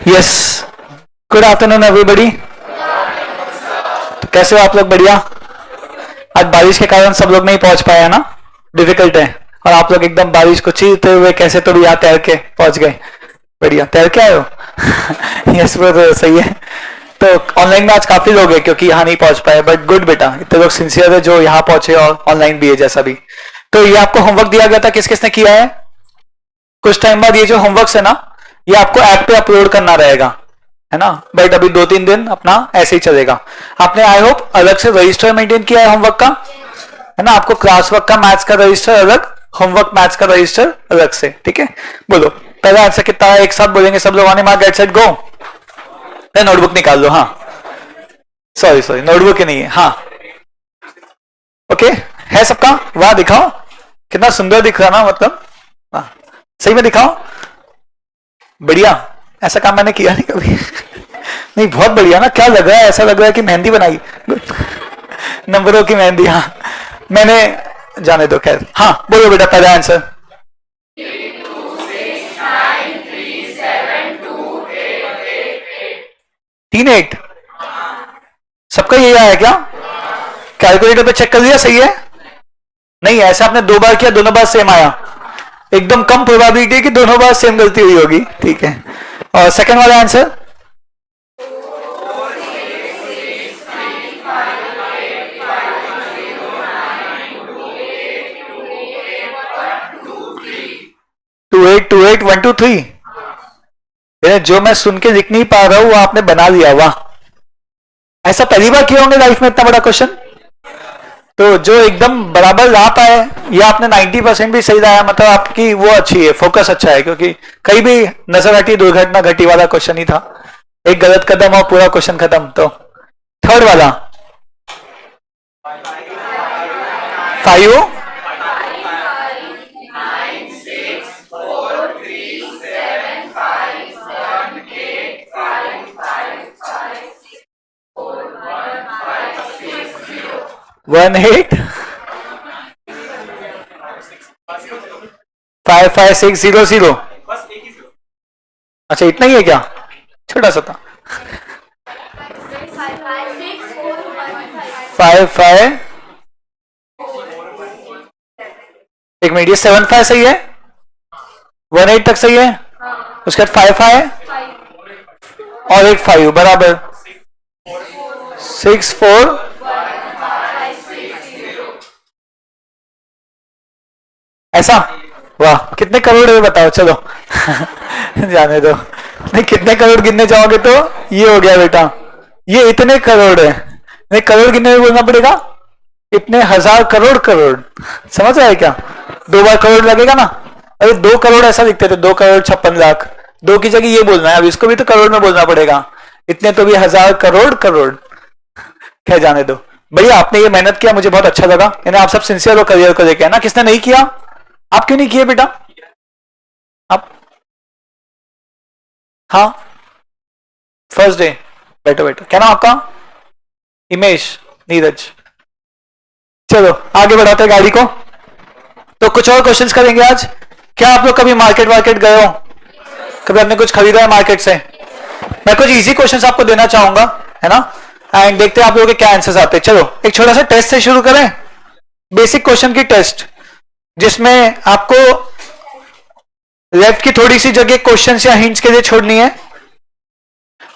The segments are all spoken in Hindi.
Yes, good afternoon everybody. कैसे हो आप लोग? बढ़िया। आज बारिश के कारण सब लोग नहीं पहुंच पाए है ना, डिफिकल्ट है। और आप लोग एकदम बारिश को चीरते हुए कैसे तो भी यहाँ तैर के पहुंच गए। बढ़िया, तैर के आए हो। यस ब्रदर, सही है। तो ऑनलाइन में आज काफी लोग हैं क्योंकि यहाँ नहीं पहुंच पाए, बट गुड बेटा, इतने लोग सिंसियर है जो यहाँ पहुंचे और ऑनलाइन भी है जैसा भी। तो ये आपको होमवर्क दिया गया था, किस किसने किया है? कुछ टाइम बाद ये जो होमवर्क है ना, ये आपको ऐप पे अपलोड करना रहेगा, है ना। बट अभी 2-3 दिन अपना ऐसे ही चलेगा। आपने आई होप अलग से रजिस्टर मेंटेन किया है होमवर्क का, है ना। आपको क्लास वर्क का मैथ्स का रजिस्टर अलग, होमवर्क मैथ्स का रजिस्टर अलग से, ठीक है। बोलो पहला आंसर कितना है, एक साथ बोलेंगे सब लोग। On mark get set go. Notebook निकाल लो। हाँ सॉरी नोटबुक ही नहीं है। हाँ ओके, है सबका? वाह, दिखाओ कितना सुंदर दिख रहा ना, मतलब सही में दिखाओ। बढ़िया, ऐसा काम मैंने किया नहीं कभी। नहीं बहुत बढ़िया ना, क्या लग रहा है? ऐसा लग रहा है कि मेहंदी बनाई, नंबरों की मेहंदी। हाँ मैंने, जाने दो खैर। हाँ बोलो बेटा पहला आंसर। 3-8 सबका यही आया क्या? कैलकुलेटर पे चेक कर लिया, सही है? नहीं, ऐसा आपने 2 बार किया, दोनों बार सेम आया। एकदम कम प्रोबेबिलिटी है कि दोनों बार सेम गलती हुई होगी, ठीक है। और सेकंड वाला आंसर? 2828 123। जो मैं सुन के लिख नहीं पा रहा हूं वो आपने बना लिया, वाह। ऐसा पहली बार किया होंगे लाइफ में इतना बड़ा क्वेश्चन? तो जो एकदम बराबर ला पाए, या आपने 90% भी सही लाया, मतलब आपकी वो अच्छी है, फोकस अच्छा है। क्योंकि कहीं भी नजर हटी दुर्घटना घटी वाला क्वेश्चन ही था। एक गलत कदम और पूरा क्वेश्चन खत्म। तो थर्ड वाला 5 18 55600। अच्छा इतना ही है क्या? छोटा सा था। 55 एक मिनट, ये 75 सही है, 18 तक सही है, उसके बाद 55 और एक 5 बराबर 64। ऐसा? वाह, कितने करोड़ है बताओ, चलो। जाने दो। नहीं, कितने करोड़ गिनने जाओगे तो ये हो गया बेटा, ये इतने करोड़ है। नहीं, करोड़ गिनने में बोलना पड़ेगा इतने हजार करोड़ करोड़। समझ रहा है क्या? 2 बार करोड़ लगेगा ना। अरे 2 करोड़ ऐसा लिखते थे, 2 करोड़ 56 लाख। 2 की जगह ये बोलना है, अब इसको भी तो करोड़ में बोलना पड़ेगा। इतने तो भी हजार करोड़ करोड़। क्या, जाने दो भैया। आपने ये मेहनत किया, मुझे बहुत अच्छा लगा। यानी आप सब सिंसियर हो करियर को लेके, है ना। किसने नहीं किया? आप क्यों नहीं किए बेटा? आप, हाँ फर्स्ट डे। बैठो बैठो, क्या नाम आपका? हिमेश, नीरज। चलो आगे बढ़ाते हैं गाड़ी को। तो कुछ और क्वेश्चंस करेंगे आज। क्या आप लोग कभी मार्केट वार्केट गए हो? कभी आपने कुछ खरीदा है मार्केट से? मैं कुछ इजी क्वेश्चंस आपको देना चाहूंगा, है ना। एंड देखते हैं आप लोगों के क्या आंसर्स आते हैं। चलो एक छोटा सा टेस्ट से शुरू करें, बेसिक क्वेश्चन की टेस्ट, जिसमें आपको लेफ्ट की थोड़ी सी जगह क्वेश्चन या हिंट्स के लिए छोड़नी है,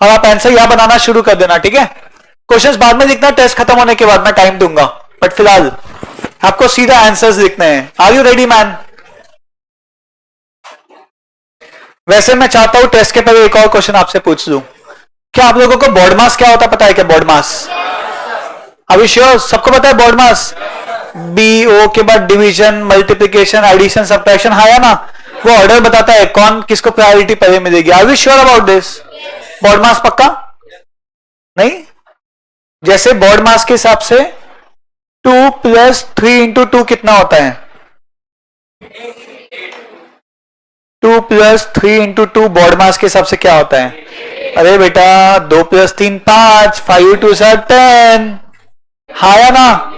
और आप आंसर यहां बनाना शुरू कर देना, ठीक है। क्वेश्चंस बाद में लिखना, टेस्ट खत्म होने के बाद मैं टाइम दूंगा, बट फिलहाल आपको सीधा आंसर्स लिखने हैं। Are you ready man? वैसे मैं चाहता हूं टेस्ट के पहले एक और क्वेश्चन आपसे पूछ लूं। क्या आप लोगों को बॉड मास क्या होता पता है क्या? बॉड मास, अभी श्योर सबको पता है बॉड मास? BO के बाद डिवीजन, मल्टीप्लिकेशन, एडिशन, सब्ट्रैक्शन, हाँ या ना। वो ऑर्डर बताता है कौन किसको प्रायोरिटी पहले मिलेगी। Are we sure about this? BODMAS पक्का? नहीं, जैसे बॉड मास के हिसाब से 2 + 3 × 2 कितना होता है? 2 + 3 × 2 बॉड मास के हिसाब से क्या होता है? अरे बेटा 2 + 3 5, 5 × 2 = 10, हाँ या ना।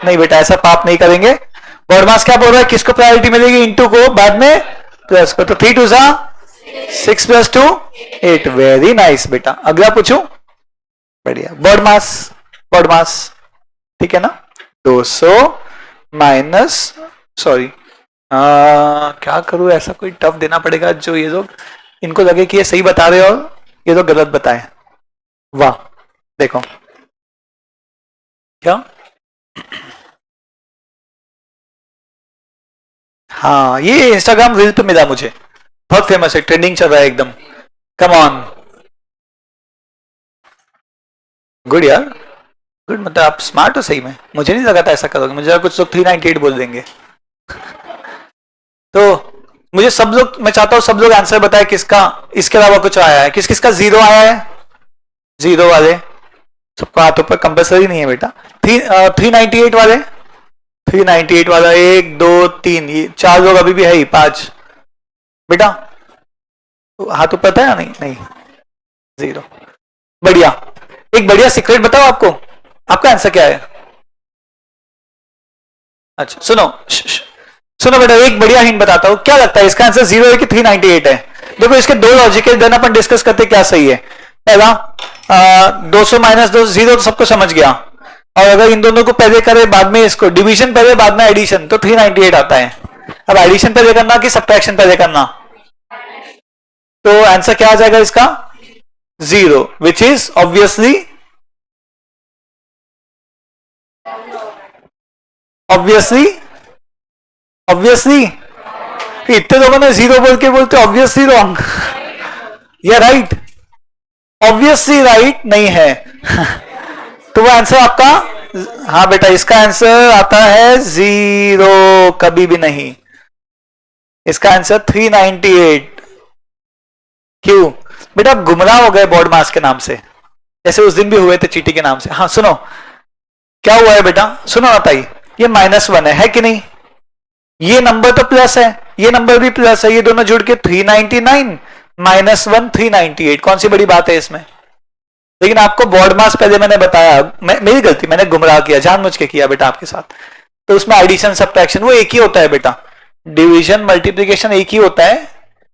नहीं बेटा, ऐसा पाप नहीं करेंगे। बॉड मास क्या बोल रहा है, किसको प्रायोरिटी मिलेगी? इंटू को बाद में प्लस को, तो 3 × 2 = 6 + 2 8। वेरी नाइस बेटा। अगला पूछूं? बढ़िया। बॉड मास ठीक है ना? 200 माइनस, सॉरी क्या करूं, ऐसा कोई टफ देना पड़ेगा जो ये लोग इनको लगे कि ये सही बता रहे हो और ये लोग गलत बताए। वाह देखो क्या, हाँ ये इंस्टाग्राम रील पे मिला मुझे, बहुत फेमस है, ट्रेंडिंग चल रहा है एकदम। कम ऑन, गुड यार, गुड। मतलब आप स्मार्ट हो सही में, मुझे नहीं लगा था ऐसा करोगे, मुझे लगा कुछ लोग 398 बोल देंगे। तो मुझे सब लोग, मैं चाहता हूं सब लोग आंसर बताए किसका इसके अलावा कुछ आया है, किस किसका जीरो आया है, जीरो वाले सबका हाथों पर, कंपल्सरी नहीं है बेटा। 398 वाले, 398 वाला, 1 2 3, ये 4 लोग अभी भी है ही, 5 बेटा हाथ ऊपर था या नहीं? नहीं, जीरो। बढ़िया। एक बढ़िया सीक्रेट बताओ आपको, आपका आंसर क्या है? अच्छा सुनो, सुनो बेटा, एक बढ़िया हिंट बताता हूं, क्या लगता है इसका आंसर 0 है कि 398 है? देखो इसके दो लॉजिक है, देन अपन डिस्कस करते क्या सही है। पहला 200 माइनस 2 0 तो सबको समझ गया, और अगर इन दोनों को पहले करे बाद में इसको डिवीजन पहले बाद में एडिशन, तो 398 आता है। अब एडिशन पहले करना कि सब्ट्रैक्शन पहले करना? तो आंसर क्या आ जाएगा इसका? 0, which is obviously, obviously, obviously इतने लोगों ने 0 बोल के बोलते ऑब्वियसली रॉन्ग या राइट? ऑब्वियसली राइट नहीं है तो वो आंसर आपका, हाँ बेटा इसका आंसर आता है 0, कभी भी नहीं। इसका आंसर 398। क्यों बेटा? आप गुमराह हो गए बॉड मास के नाम से, जैसे उस दिन भी हुए थे चीटी के नाम से। हाँ सुनो क्या हुआ है बेटा, सुनो बताइए, ये -1 है कि नहीं? ये नंबर तो प्लस है, ये नंबर भी प्लस है, ये दोनों जुड़ के 399 -1 398, कौन सी बड़ी बात है इसमें? लेकिन आपको बॉड मास पहले मैंने बताया, मेरी गलती, मैंने गुमराह किया, जानबूझ के किया बेटा आपके साथ। तो उसमें एडिशन सब्ट्रैक्शन वो एक ही होता है बेटा, डिवीजन मल्टीप्लिकेशन एक ही होता है,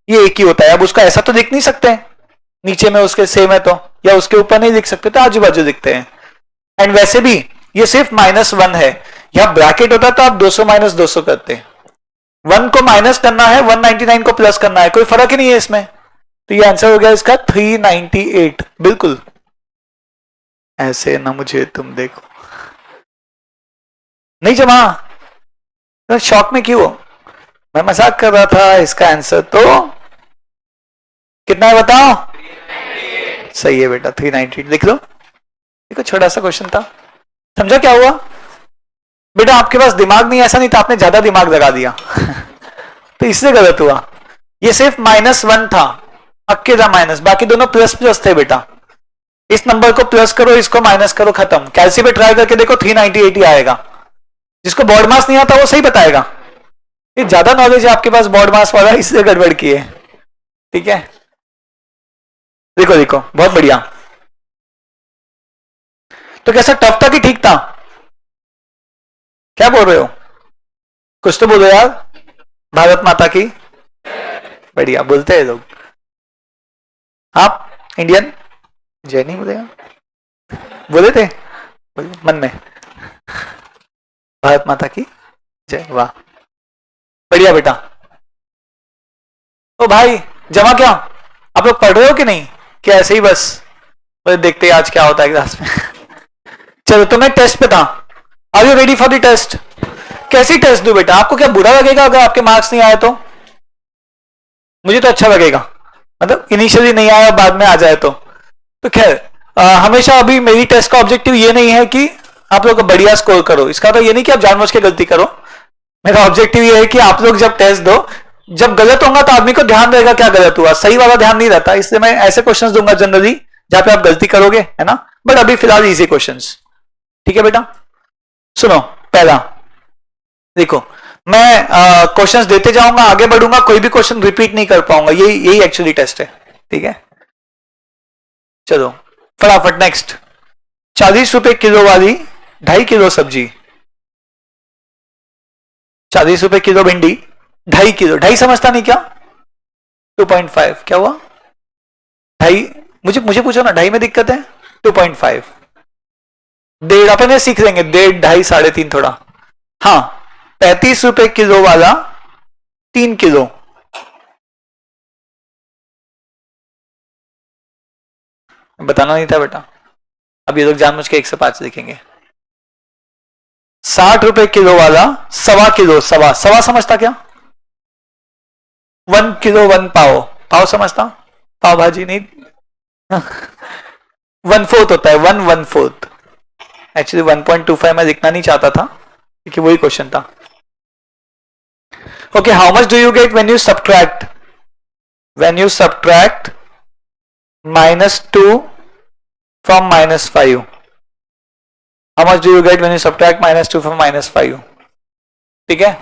ये एक ही होता है। अब उसका ऐसा तो लिख नहीं सकते नीचे में उसके सेम है तो, या उसके ऊपर नहीं लिख सकते, तो आजू बाजू लिखते हैं। एंड वैसे भी ये सिर्फ -1 है, यहां ब्रैकेट होता तो आप 200 माइनस 200 करते, 1 को माइनस करना है, 199 को प्लस करना है, कोई फर्क ही नहीं है इसमें। तो ये आंसर हो गया इसका 398, बिल्कुल। ऐसे ना मुझे तुम देखो, नहीं जमा, तो शॉक में क्यों? मैं मजाक कर रहा था। इसका आंसर तो कितना है बताओ? सही है बेटा, 398 लिख लो। देखो छोटा सा क्वेश्चन था, समझा क्या हुआ बेटा? आपके पास दिमाग नहीं, ऐसा नहीं था, आपने ज्यादा दिमाग लगा दिया तो इससे गलत हुआ। ये सिर्फ -1 था, अकेला माइनस, बाकी दोनों प्लस प्लस थे बेटा। इस नंबर को प्लस करो, इसको माइनस करो, खत्म। कैलसी पे ट्राई करके देखो 398 ही आएगा। जिसको बॉड मास नहीं आता वो सही बताएगा। ये ज्यादा नॉलेज है आपके पास बॉड मास वाला, इसलिए गड़बड़ की है, ठीक है? देखो देखो बहुत बढ़िया। तो कैसा, टफ था कि ठीक था? क्या बोल रहे हो? कुछ तो बोलो यार। भारत माता की, बढ़िया बोलते हैं लोग। आप इंडियन, जय नहीं बोलेगा, बोले थे मन में, भारत माता की जय, वाह बढ़िया बेटा। ओ भाई जमा क्या, आप लोग पढ़ रहे हो कि नहीं, क्या ऐसे ही बस देखते हैं आज क्या होता है क्लास में चलो तो मैं टेस्ट पे था, are you ready for the test? कैसी टेस्ट दूं बेटा? आपको क्या बुरा लगेगा अगर आपके मार्क्स नहीं आए तो? मुझे तो अच्छा लगेगा, मतलब इनिशियली नहीं आया बाद में आ जाए तो खैर हमेशा अभी मेरी टेस्ट का ऑब्जेक्टिव ये नहीं है कि आप लोग बढ़िया स्कोर करो, इसका तो ये नहीं कि आप जानबूझ के गलती करो। मेरा ऑब्जेक्टिव ये है कि आप लोग जब टेस्ट दो, जब गलत होगा तो आदमी को ध्यान रहेगा क्या गलत हुआ, सही वाला ध्यान नहीं रहता, इसलिए मैं ऐसे क्वेश्चंस दूंगा जनरली जहां पे आप गलती करोगे, है ना? बट अभी फिलहाल इजी क्वेश्चंस, ठीक है बेटा? सुनो पहला, देखो मैं क्वेश्चंस देते जाऊंगा, आगे बढ़ूंगा, कोई भी क्वेश्चन रिपीट नहीं कर पाऊंगा, यही एक्चुअली टेस्ट है, ठीक है? चलो फटाफट नेक्स्ट। 40 रुपए किलो वाली 2.5 किलो सब्जी, 40 रुपए किलो भिंडी, 2.5 किलो, 2.5 समझता नहीं क्या? 2.5 क्या हुआ? ढाई, मुझे मुझे पूछो ना, ढाई में दिक्कत है? 2.5 डेढ़ अपन ये सीख लेंगे, डेढ़ ढाई साढ़े तीन थोड़ा। हाँ 35 रुपए किलो वाला 3 किलो, बताना नहीं था बेटा, अब ये लोग जानबूझ के 1 से 5 लिखेंगे। 60 रुपए किलो वाला सवा किलो, सवा सवा समझता क्या? 1 किलो 1 पाव, पाव समझता? पाव भाजी नहीं 1/4 होता है, 1/4। एक्चुअली 1.25 मैं लिखना नहीं चाहता था क्योंकि वही क्वेश्चन था। Okay, how much do you get when you subtract, when you subtract -2 from -5? How much do you get when you subtract -2 from -5? ठीक है,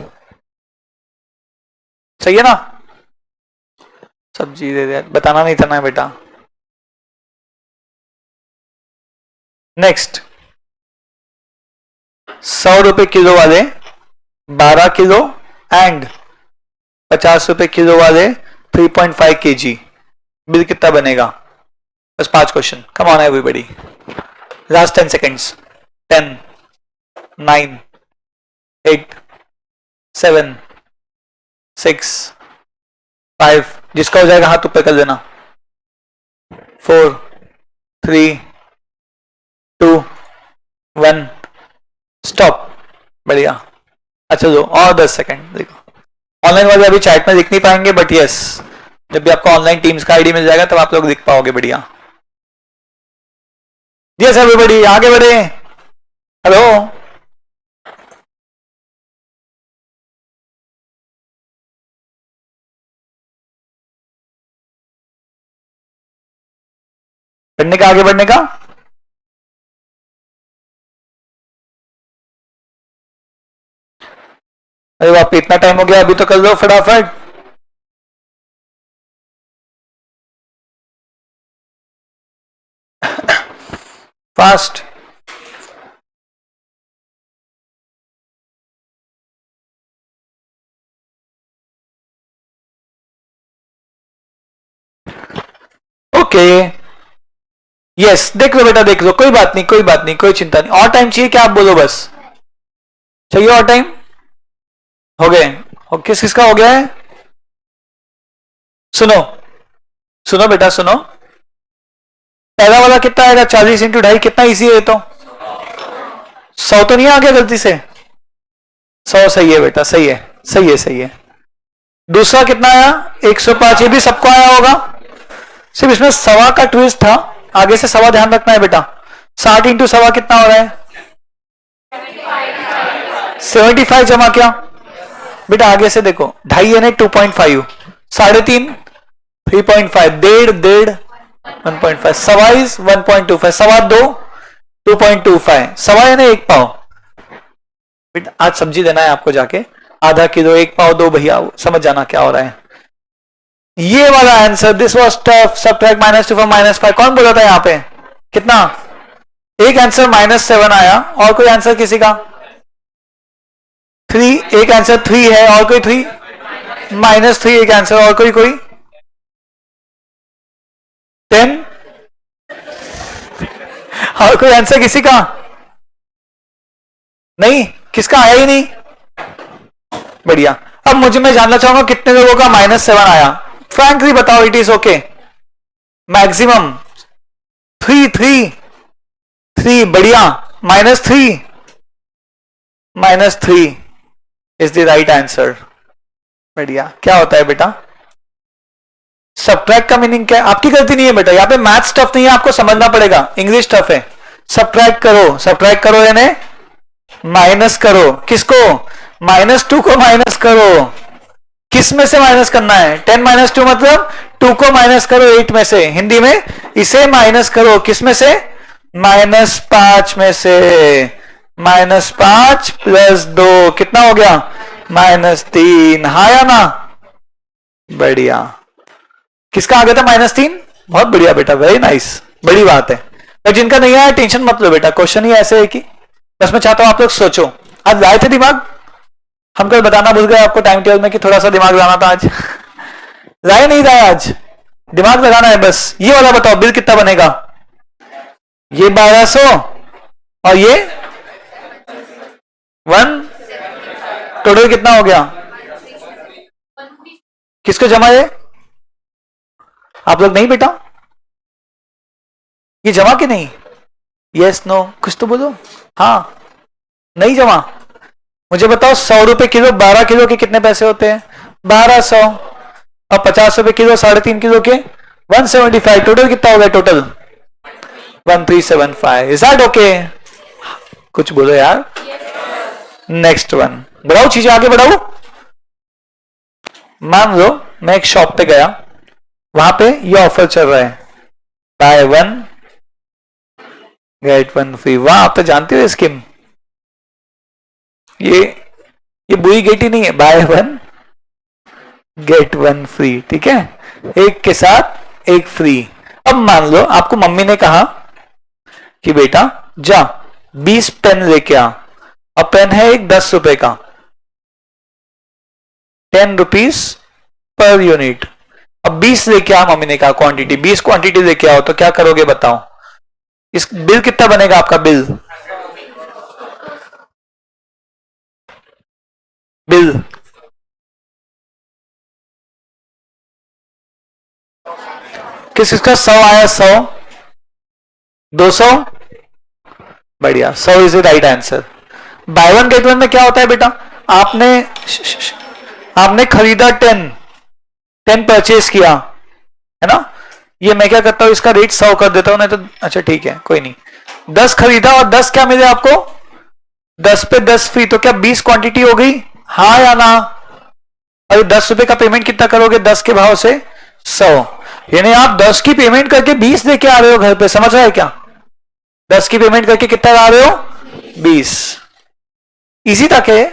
सही है ना? सब्जी दे दे, बताना नहीं था ना बेटा। नेक्स्ट, 100 रुपए किलो वाले 12 किलो एंड 50 रुपए किलो वाले 3.5 kg, बिल कितना बनेगा? बस 5 question, come on everybody, last 10 seconds. 10 9 8 7 6 5, जिसका हो जाएगा हाथ ऊपर कर देना। 4 3 2 1 स्टॉप। बढ़िया, अच्छा दो और 10 सेकेंड। देखो ऑनलाइन वाले अभी चैट में लिख नहीं पाएंगे, बट यस जब भी आपको ऑनलाइन टीम्स का आईडी मिल जाएगा तब आप लोग लिख पाओगे। बढ़िया, यस एवरीबॉडी आगे बढ़े। हेलो, बढ़ने का, आगे बढ़ने का। अरे बाप, इतना टाइम हो गया, अभी तो कर दो फटाफट। फास्ट। ओके यस, देख लो बेटा देख लो, कोई बात नहीं कोई बात नहीं, कोई चिंता नहीं। और टाइम चाहिए क्या? आप बोलो बस, चाहिए और टाइम? हो गए? किस किसका हो गया है? सुनो सुनो बेटा सुनो, पहला वाला कितना आएगा? 40 इंटू 2.5 कितना इजी है? तो 100 तो नहीं आ गया गलती से? 100 सही है बेटा, सही है सही है सही है। दूसरा कितना आया? 105, ये भी सबको आया होगा, सिर्फ इसमें सवा का ट्विस्ट था, आगे से सवा ध्यान रखना है बेटा। 60 इंटू सवा कितना हो रहा है? 75 जमा क्या बेटा? आगे से देखो, 2.5 यानी 2.5, 3.5 3.5, डेढ़ डेढ़ 1.5, सवा 1.25, सवा 2 2.25, सवा यानी 1 पाव। बेटा आज सब्जी देना है आपको जाके, आधा किलो 1 पाव दो भैया, समझ जाना क्या हो रहा है। ये वाला answer, this was tough, subtract -2 from -5, कौन बोला था यहाँ पे? कितना? एक आंसर -7 आया, और कोई आंसर किसी का? 3, एक आंसर 3 है, और कोई 3? -3 एक आंसर, और कोई 10, और कोई आंसर किसी का? नहीं, किसका आया ही नहीं। बढ़िया, अब मैं जानना चाहूंगा कितने लोगों का -7 आया। फ्रैंकली बताओ, इट इज ओके। मैक्सिमम 3 3 3, बढ़िया, -3 -3 इज द राइट आंसर। बढ़िया, क्या होता है बेटा? सब्ट्रैक्ट का मीनिंग क्या है? आपकी गलती नहीं है बेटा, यहाँ पे मैथ्स टफ नहीं है, आपको समझना पड़ेगा, इंग्लिश टफ है। सब्ट्रैक्ट करो यानी माइनस करो, किसको? -2 को माइनस करो, किस में से माइनस करना है? 10 - 2 मतलब 2 को माइनस करो 8 में से, हिंदी में इसे माइनस करो, किस में से? -5 में से। -5 + 2 कितना हो गया? -3, हाँ या ना? बढ़िया, किसका आ गया था -3? बहुत बढ़िया बेटा, वेरी नाइस, बड़ी बात है। तो जिनका नहीं आया टेंशन मत लो बेटा, क्वेश्चन ही ऐसे है कि बस मैं चाहता हूं आप लोग सोचो। आज लाए थे दिमाग, हम कल बताना भूल गए आपको टाइम टेबल में कि थोड़ा सा दिमाग लाना था आज। राय नहीं रहा आज, दिमाग लगाना है बस। ये वाला बताओ बिल कितना बनेगा? ये 1200 और ये 1, टोटल कितना हो गया? किसको जमा है? आप लोग नहीं बेटा, ये जमा कि नहीं? यस नो कुछ तो बोलो। हाँ नहीं जमा। मुझे बताओ 100 रुपए किलो 12 किलो के कितने पैसे होते हैं? 1200 और 50 रुपए किलो 3.5 किलो के 175। टोटल कितना हो गया? टोटल 1375। Is that okay? कुछ बोलो यार। नेक्स्ट वन बढ़ाओ, चीजें आगे बढ़ाओ। मान लो मैं एक शॉप पे गया, वहां पे ये ऑफर चल रहा है, बाय 1 गेट 1 फ्री। वहां आप तो जानते हो स्कीम, ये बुरी गेटी नहीं है, बाय 1 गेट 1 फ्री। ठीक है, एक के साथ एक फ्री। अब मान लो आपको मम्मी ने कहा कि बेटा जा 20 पेन लेके आ, और पेन है एक 10 रुपए का, 10 रुपीज पर यूनिट। अब 20 लेके आ, मम्मी ने कहा क्वांटिटी 20 क्वांटिटी लेके आओ, तो क्या करोगे बताओ? इस बिल कितना बनेगा आपका? बिल बिल किसका 100 आया? 100 200, बढ़िया, 100 is the right answer. Buy 1 get 1 में क्या होता है बेटा? आपने खरीदा 10 परचेज किया है ना। ये मैं क्या करता हूं, इसका रेट 100 कर देता हूं, नहीं तो अच्छा ठीक है कोई नहीं। 10 खरीदा और 10 क्या मिले आपको? 10 पे 10 फ्री। तो क्या 20 क्वांटिटी हो गई? हाँ या ना? अरे 10 रुपए का पेमेंट कितना करोगे? 10 के भाव से 100। यानी आप 10 की पेमेंट करके 20 लेके आ रहे हो घर पे, समझ रहे हैं क्या? 10 की पेमेंट करके कितना ला रहे हो? 20। इजी तक है।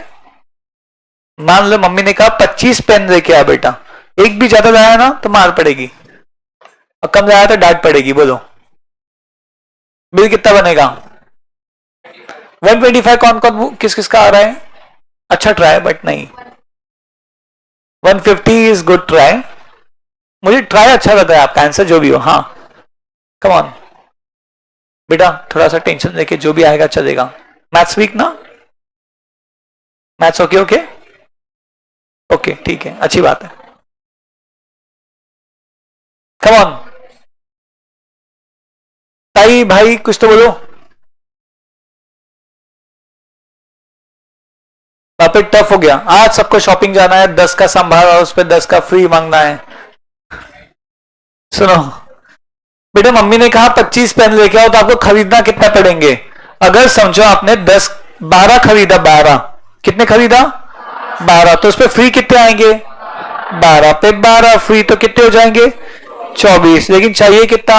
मान लो मम्मी ने कहा 25 पेन लेके आ बेटा, एक भी ज्यादा लाया ना तो मार पड़ेगी, और कम लाया तो डांट पड़ेगी। बोलो बिल कितना बनेगा? 125। कौन कौन किस किस का आ रहा है? अच्छा ट्राई, बट नहीं 150 इज गुड ट्राई। मुझे ट्राई अच्छा लग रहा है, आपका आंसर जो भी हो। हाँ कम ऑन बेटा, थोड़ा सा टेंशन लेके जो भी आएगा चलेगा। मैथ्स वीक ना? मैथ्स ओके ओके ओके ठीक है, अच्छी बात है। कम ऑन ताई भाई कुछ तो बोलो। वापस टफ हो गया। आज सबको शॉपिंग जाना है, 10 का संभाल और उस पर 10 का फ्री मांगना है। सुनो बेटा, मम्मी ने कहा 25 पेन लेके आओ, तो आपको खरीदना कितना पड़ेंगे? अगर समझो आपने 12 खरीदा, 12 कितने खरीदा? 12, तो उस पर फ्री कितने आएंगे? 12 पे 12 फ्री, तो कितने हो जाएंगे? 24। लेकिन चाहिए कितना?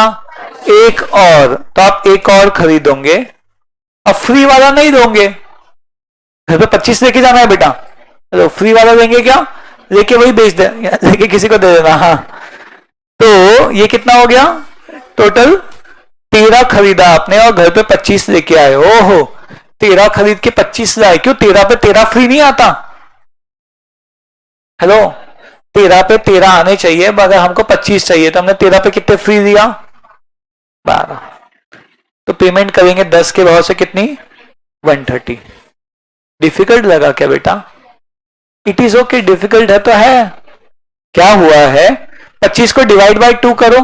एक और, तो आप एक और खरीदोगे। अब फ्री वाला नहीं दोगे, घर पे 25 लेके जाना है बेटा, तो फ्री वाला देंगे क्या? लेके वही बेच दे, लेके किसी को दे देना। हाँ, तो ये कितना हो गया? टोटल 13 खरीदा आपने और घर पे 25 लेके आए। ओहो, 13 खरीद के 25 लाए, क्यों? 13 पे 13 फ्री नहीं आता। हेलो, 13 पे 13 आने चाहिए, अगर हमको 25 चाहिए तो हमने 13 पे कितने फ्री दिया? 12। तो पेमेंट करेंगे 10 के भाव से कितनी? 130। डिफिकल्ट लगा क्या बेटा? इट इज ओके, डिफिकल्ट है तो है। क्या हुआ है? 25 को डिवाइड बाय 2 करो,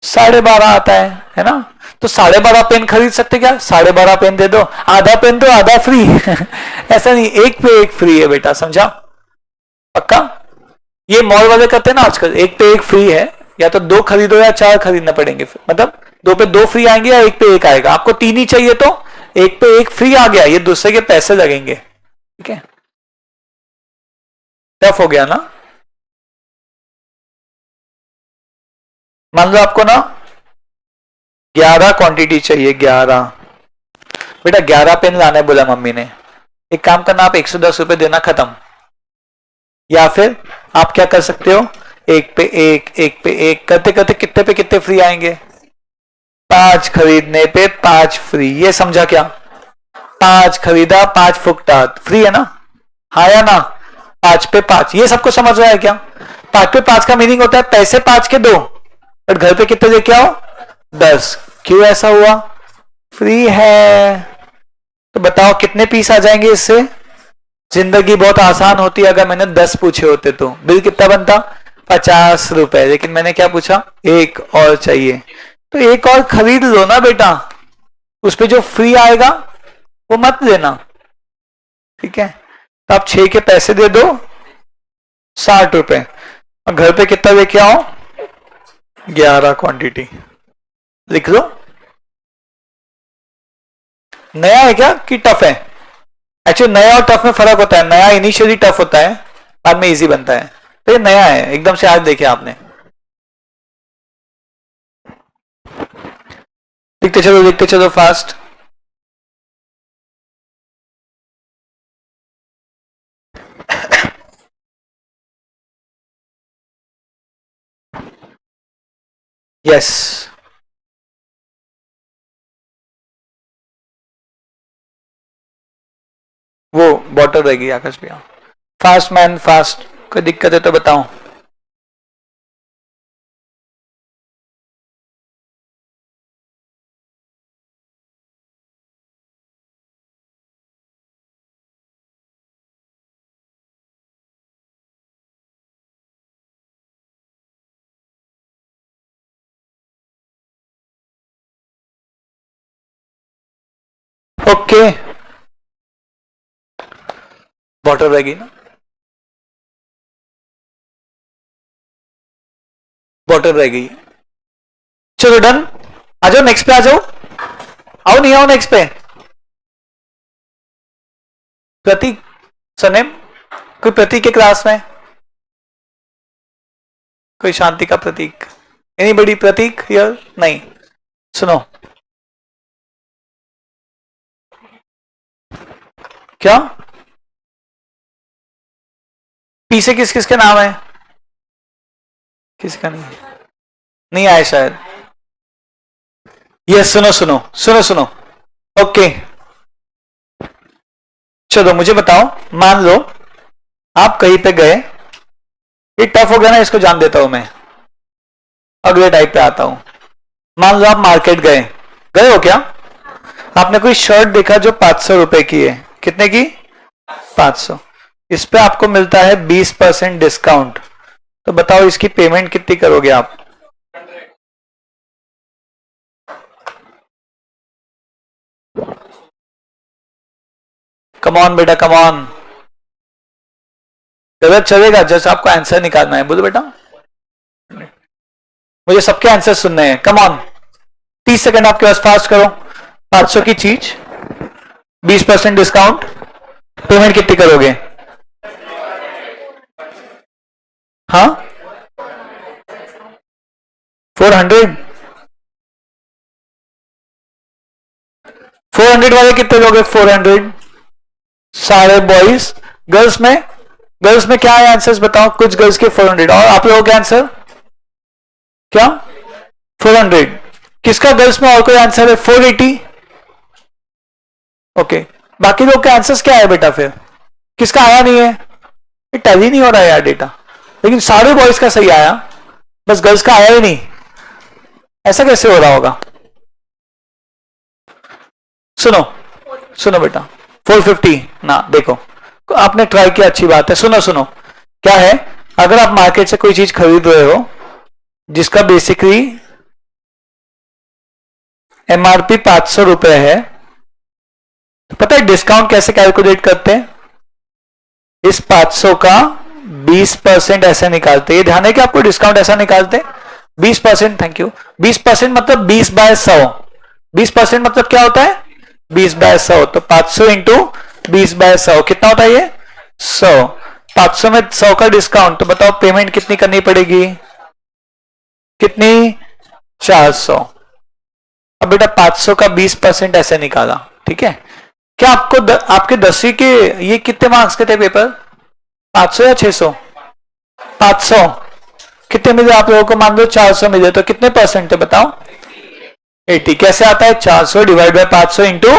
12.5 आता है ना? तो 12.5 पेन खरीद सकते क्या? 12.5 पेन दे दो, आधा पेन तो आधा फ्री। ऐसा नहीं, एक पे एक फ्री है बेटा, समझा? पक्का? ये मॉल वाले करते हैं ना आजकल, एक पे एक फ्री है, या तो 2 खरीदो या 4 खरीदना पड़ेंगे। मतलब 2 पे 2 फ्री आएंगे या 1 पे 1 आएगा। आपको 3 ही चाहिए तो 1 पे 1 फ्री आ गया, ये दूसरे के पैसे लगेंगे। ठीक है, टफ हो गया ना? मान लो आपको ना 11 क्वांटिटी चाहिए, 11 बेटा, 11 पेन लाने बोला मम्मी ने। एक काम करना, आप 110 रुपए देना, खत्म। या फिर आप क्या कर सकते हो, एक पे एक करते करते कितने पे कितने फ्री आएंगे? 5 खरीदने पे 5 फ्री। ये समझा क्या? 5 खरीदा 5 फुकटा फ्री है ना? हाँ या ना? 5 पे 5, ये सबको समझ रहा है क्या? 5 पे 5 का मीनिंग होता है पैसे 5 के दो, बट घर पे कितने लेके आओ 10। क्यों ऐसा हुआ? फ्री है। तो बताओ कितने पीस आ जाएंगे इससे? जिंदगी बहुत आसान होती अगर मैंने 10 पूछे होते तो। बिल कितना बनता? 50 रुपए। लेकिन मैंने क्या पूछा? एक और चाहिए। तो एक और खरीद लो ना बेटा, उस पे जो फ्री आएगा वो मत देना, ठीक है? तो आप 6 के पैसे दे दो 60 रुपए, और घर पे कितना लेके आओ 11 क्वांटिटी। लिख लो। नया है क्या कि टफ है? एक्चुअली नया और टफ में फर्क होता है। नया इनिशियली टफ होता है, बाद में इजी बनता है। तो ये नया है एकदम से, आज देखे आपने। लिखते चलो फास्ट। यस, वो बॉटल रहेगी आकाश भैया। Fast man fast. कोई दिक्कत है तो बताओ। ओके, बॉटल रहेगी ना? बॉटल रहेगी। चलो डन। आ जाओ नेक्स्ट पे, आ जाओ। आओ नहीं आओ नेक्स्ट पे। प्रतीक सनेम, कोई प्रतीक के क्लास में? कोई शांति का प्रतीक? एनी बड़ी प्रतीक हियर? नहीं। सुनो, क्या पीछे किस किस के नाम है? किसका नहीं? नहीं आए शायद। यस, सुनो सुनो सुनो सुनो। ओके, चलो मुझे बताओ। मान लो आप कहीं पे गए, ये टफ हो गया ना, इसको जान देता हूं मैं। अगले टाइप पे आता हूं। मान लो आप मार्केट गए, गए हो क्या? आपने कोई शर्ट देखा जो 500 रुपए की है। कितने की? 500। इस पे आपको मिलता है 20% डिस्काउंट। तो बताओ इसकी पेमेंट कितनी करोगे आप? कमॉन बेटा कमॉन। गलत चलेगा, जैसे आपको आंसर निकालना है। बोलो बेटा, मुझे सबके आंसर सुनने हैं। कमॉन, 30 सेकंड आपके पास, फास्ट करो। 500 की चीज, 20% डिस्काउंट, पेमेंट कितनी करोगे? हाँ, 400। 400 वाले कितने लोगे? 400 सारे बॉयज। गर्ल्स में, गर्ल्स में क्या है आंसर्स बताओ? कुछ गर्ल्स के 400, और आप लोगों के आंसर क्या? 400। किसका गर्ल्स में और कोई आंसर है? 480। ओके, बाकी लोग के आंसर्स क्या है बेटा? फिर किसका आया नहीं है? टैली नहीं हो रहा है यार डेटा। लेकिन सारे बॉयज का सही आया, बस गर्ल्स का आया ही नहीं। ऐसा कैसे हो रहा होगा? सुनो सुनो बेटा, 450 ना, देखो आपने ट्राई किया, अच्छी बात है। सुनो सुनो, क्या है, अगर आप मार्केट से कोई चीज खरीद रहे हो जिसका बेसिकली एमआरपी 500 रुपए है, तो पता है डिस्काउंट कैसे कैलकुलेट करते हैं? इस 500 का 20% ऐसे निकालते हैं। ध्यान है कि आपको डिस्काउंट ऐसा निकालते हैं 20%। Thank you. 20% मतलब 20/100। 20% मतलब क्या होता है? 20/100। तो 500 इंटू 20/100 कितना होता है ये? 100। 500 में 100 का डिस्काउंट, तो बताओ पेमेंट कितनी करनी पड़ेगी? कितनी? 400। अब बेटा 500 का 20% ऐसे निकाला, ठीक है? क्या आपको आपके 10वीं के ये कितने मार्क्स के थे पेपर? 500 या 600? 500। कितने मिले आप लोगों को? मान लो 400 मिले, तो कितने परसेंट थे बताओ? 80। कैसे आता है? 400 डिवाइड बाय 500 इंटू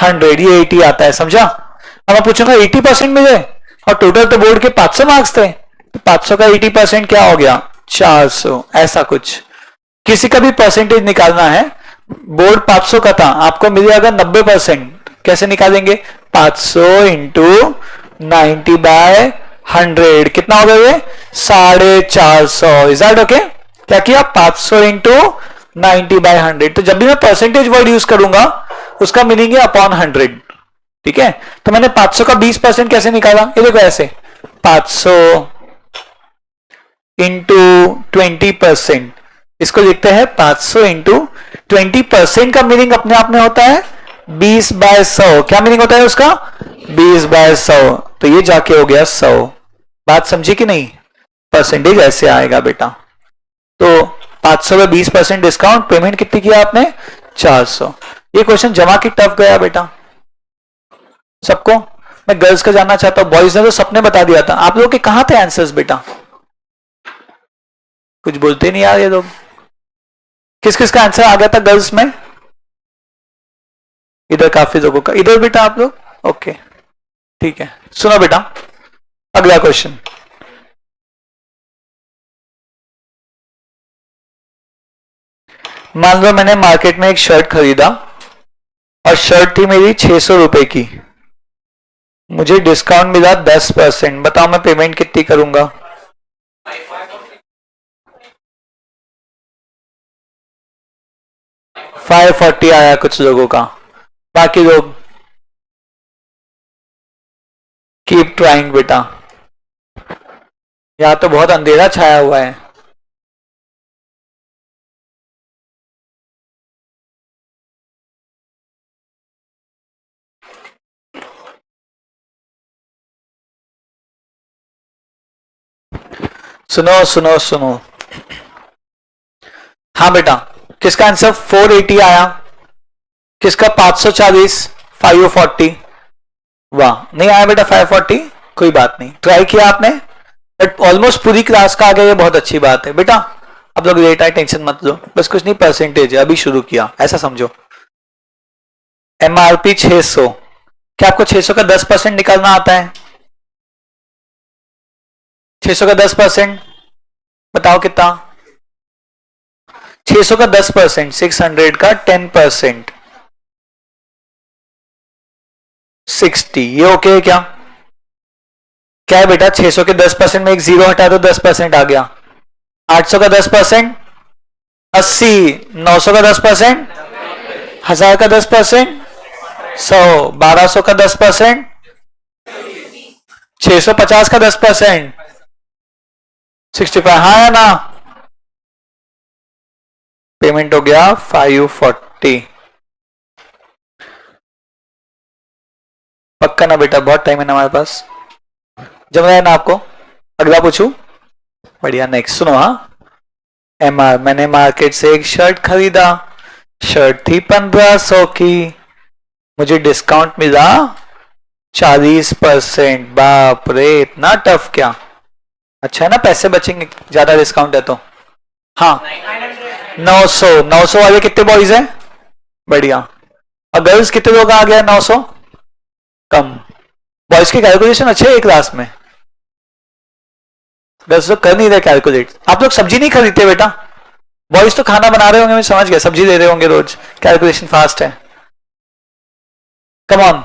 100, ये 80 आता है। समझा? अब मैं पूछूंगा 80% मिले और टोटल तो बोर्ड के 500 मार्क्स थे, तो 500 का 80% क्या हो गया? 400, ऐसा कुछ। किसी का भी परसेंटेज निकालना है, बोर्ड 500 का था, आपको मिल जाएगा 90%। कैसे निकालेंगे? 500 इंटू 90/100 कितना हो गया ये? 450। Is that okay? क्या किया? 500 इंटू 90/100। तो जब भी मैं परसेंटेज वर्ड यूज करूंगा उसका मीनिंग है अपॉन 100। ठीक है, तो मैंने 500 का 20% कैसे निकाला? ये देखो ऐसे, 500 इंटू 20%, इसको लिखते हैं 500 इंटू 20%। का मीनिंग अपने आप में होता है 20/100। क्या मीनिंग होता है उसका? 20/100। तो ये जाके हो गया 100। बात समझी कि नहीं? परसेंटेज ऐसे आएगा बेटा। तो 500 में 20% डिस्काउंट, पेमेंट कितनी किया आपने? 400। ये क्वेश्चन जमा की टफ गया बेटा सबको। मैं गर्ल्स का जानना चाहता हूं, बॉयज ने तो सबने बता दिया था। आप लोगों के कहां थे आंसर्स बेटा? कुछ बोलते नहीं यार ये लोग। किस किस का आंसर आ गया था गर्ल्स में? इधर काफी लोगों का। इधर बेटा आप लोग? ओके ठीक है, सुनो बेटा अगला क्वेश्चन। मान लो मैंने मार्केट में एक शर्ट खरीदा और शर्ट थी मेरी 600 रुपए की, मुझे डिस्काउंट मिला 10%। बताओ मैं पेमेंट कितनी करूंगा? 540 आया कुछ लोगों का, बाकी लोग कीप ट्राइंग बेटा। यहां तो बहुत अंधेरा छाया हुआ है। सुनो सुनो सुनो, हाँ बेटा किसका आंसर 480 आया? किसका 540? 540। वाह, नहीं आया बेटा 540, कोई बात नहीं, ट्राई किया आपने, बट ऑलमोस्ट पूरी क्लास का आ गया, ये बहुत अच्छी बात है बेटा। आप लोग लेट आए, टेंशन मत लो, बस कुछ नहीं, परसेंटेज है, अभी शुरू किया, ऐसा समझो। एमआरपी 600, क्या आपको 600 का 10% निकालना आता है? 600 का 10% बताओ कितना? 600 का 10%, 600 का 10%, 60। ये ओके है क्या? क्या है बेटा? 600 के 10% में एक जीरो हटा दो, 10% आ गया। 800 का 10%, 80। 900 का 10%, 1000 का 10%, 100। 1200 का 10%, 650 का 10%, 65। हाँ या ना? पेमेंट हो गया 540। पक्का ना बेटा? बहुत टाइम है ना हमारे पास, जम रहा है ना आपको? अगला पूछू? बढ़िया, नेक्स्ट सुनो। हाँ, एमआर, मैंने मार्केट से एक शर्ट खरीदा, शर्ट थी 1500 की, मुझे डिस्काउंट मिला 40%। बाप रे, इतना टफ क्या? अच्छा है ना, पैसे बचेंगे, ज्यादा डिस्काउंट है तो। हाँ 900। 900 वाले कितने बॉयज हैं? बढ़िया। और गर्ल्स कितने लोग आ गया? 900 कम। बॉयज की कैलकुलेशन अच्छे है एक क्लास में, गर्ल्स तो कर नहीं रहे कैलकुलेट। आप लोग सब्जी नहीं खरीदते बेटा? बॉयज तो खाना बना रहे होंगे, मैं समझ गया, सब्जी दे रहे होंगे रोज, कैलकुलेशन फास्ट है। Come on.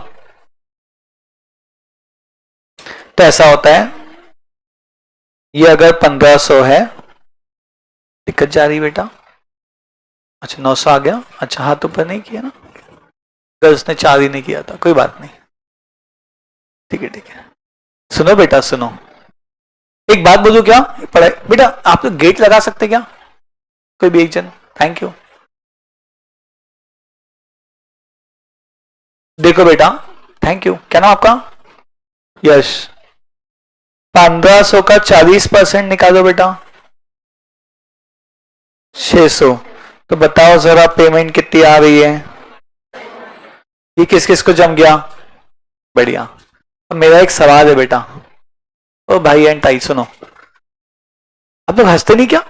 तो ऐसा होता है, ये अगर 1500 है, दिक्कत जा रही बेटा? अच्छा 900 आ गया। अच्छा हाथ ऊपर नहीं किया ना, गर्ल्स ने 4 ही नहीं किया था, कोई बात नहीं, ठीक है ठीक है। सुनो बेटा सुनो, एक बात बोलूं क्या? पढ़ाई बेटा, आप लोग गेट लगा सकते क्या? कोई भी एक जन, थैंक यू। देखो बेटा, थैंक यू, क्या नाम आपका? यश। 1500 का 40% निकालो बेटा, 600। तो बताओ जरा पेमेंट कितनी आ रही है? ये किस किस को जम गया? बढ़िया। अब मेरा एक सवाल है बेटा, ओ भाई एंड ताई सुनो, आप लोग हंसते नहीं क्या?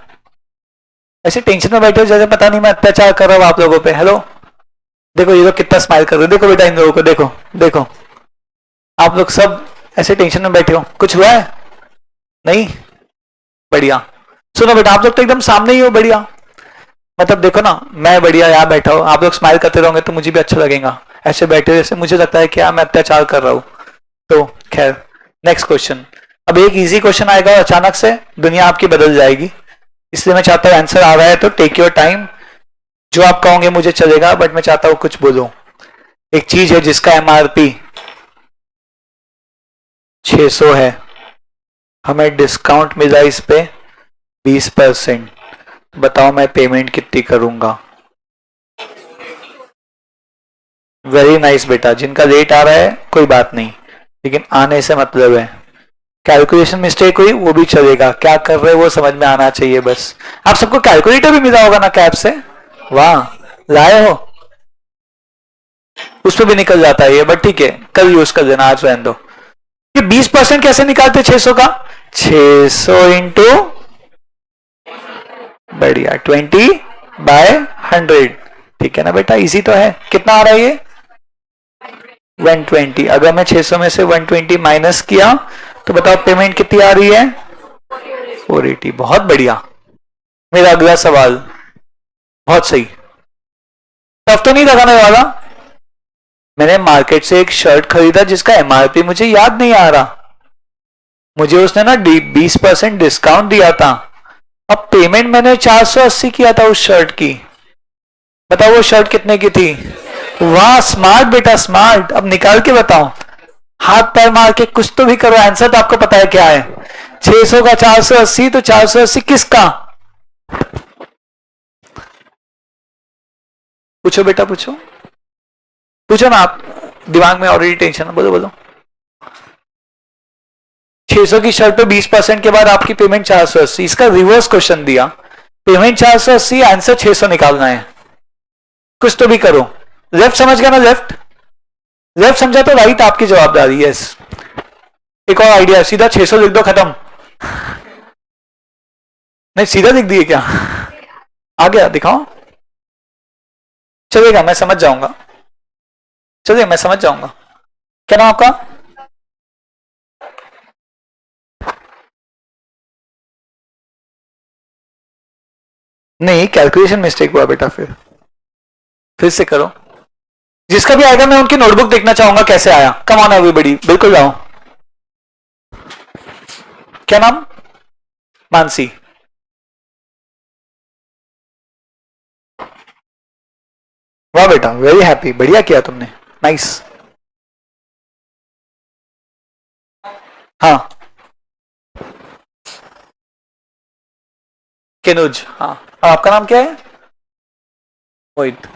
ऐसे टेंशन में बैठे हो जैसे पता नहीं मैं अत्याचार कर रहा हूं आप लोगों पे। हेलो, देखो ये लोग कितना स्माइल कर रहे हो, देखो बेटा इन लोगों को देखो, देखो आप लोग सब ऐसे टेंशन में बैठे हो, कुछ हुआ है? नहीं? बढ़िया। सुनो बेटा, आप लोग तो एकदम सामने ही हो, बढ़िया। मतलब देखो ना, मैं बढ़िया यहाँ बैठा हूँ, आप लोग स्माइल करते रहोगे तो मुझे भी अच्छा लगेगा। ऐसे बैठे जैसे मुझे लगता है कि मैं अत्याचार कर रहा हूँ। तो खैर, नेक्स्ट क्वेश्चन। अब एक इजी क्वेश्चन आएगा और अचानक से दुनिया आपकी बदल जाएगी, इसलिए मैं चाहता हूँ आंसर आ रहा है तो टेक योर टाइम। जो आप कहोगे मुझे चलेगा, बट मैं चाहता हूँ कुछ बोलो। एक चीज है जिसका एमआरपी 600 है, हमें डिस्काउंट मिला इस पे 20%। बताओ मैं पेमेंट कितनी करूंगा? वेरी नाइस बेटा, जिनका लेट आ रहा है कोई बात नहीं, लेकिन आने से मतलब है। कैलकुलेशन मिस्टेक हुई वो भी चलेगा, क्या कर रहे हो वो समझ में आना चाहिए बस। आप सबको कैलकुलेटर भी मिला होगा ना कैब से? वाह, लाए हो? उस पर भी निकल जाता है ये, बट ठीक है, कल यूज कर देना, आज रहने दो। ये 20% कैसे निकालते 600 का? 600 इंटू, बढ़िया, 20/100। ठीक है ना बेटा, इजी तो है। कितना आ रहा है ये? 120। अगर मैं 600 में से 120 माइनस किया तो बताओ पेमेंट कितनी आ रही है? 480। बहुत बढ़िया। मेरा अगला सवाल, बहुत सही। टफ तो नहीं लगाने वाला। मैंने मार्केट से एक शर्ट खरीदा जिसका एमआरपी मुझे याद नहीं आ रहा, मुझे उसने ना 20% डिस्काउंट दिया था। अब पेमेंट मैंने 480 किया था उस शर्ट की। बताओ वो शर्ट कितने की थी? वाह, स्मार्ट बेटा, स्मार्ट। अब निकाल के बताओ, हाथ पैर मार के कुछ तो भी करो, आंसर तो आपको पता है क्या है। 600 का 480, तो 480 किसका? पूछो बेटा, पूछो, पूछो ना आप, दिमाग में ऑलरेडी टेंशन है, बोलो बोलो। 600 की शर्ट पे 20% के बाद आपकी पेमेंट 480, इसका रिवर्स क्वेश्चन दिया। पेमेंट 480, आंसर 600 निकालना है। कुछ तो भी करो। लेफ्ट समझ गया ना? लेफ्ट, लेफ्ट समझा तो राइट आपकी जवाबदारी। यस, एक और आइडिया, सीधा 600 लिख दो, खत्म। नहीं, सीधा लिख दिए क्या? आ गया, दिखाओ। चलेगा, मैं समझ जाऊंगा, चलिए मैं समझ जाऊंगा। क्या नाम आपका? नहीं, कैलकुलेशन मिस्टेक हुआ बेटा, फिर से करो। जिसका भी आएगा मैं उनकी नोटबुक देखना चाहूंगा कैसे आया। कम ऑन एवरीबॉडी, बिल्कुल जाओ। क्या नाम? मानसी। वाह बेटा, वेरी हैप्पी, बढ़िया किया तुमने, नाइस। हाँ, केनुज, हाँ। और आपका नाम क्या है? मोहित।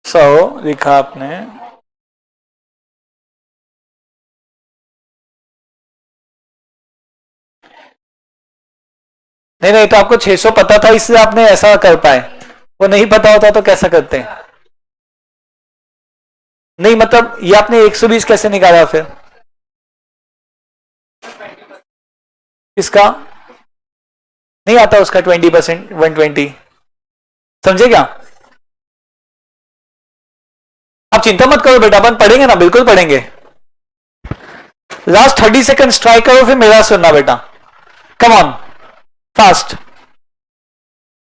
सो लिखा आपने। नहीं नहीं, तो आपको 600 पता था इसलिए आपने ऐसा कर पाए, वो नहीं पता होता तो कैसा करते? नहीं मतलब ये आपने 120 कैसे निकाला फिर? इसका नहीं आता, उसका 20%, 120। समझे क्या? आप चिंता मत करो बेटा, अपन पढ़ेंगे ना, बिल्कुल पढ़ेंगे। लास्ट 30 सेकंड ट्राई करो, फिर मेरा सुनना बेटा। Come on, fast.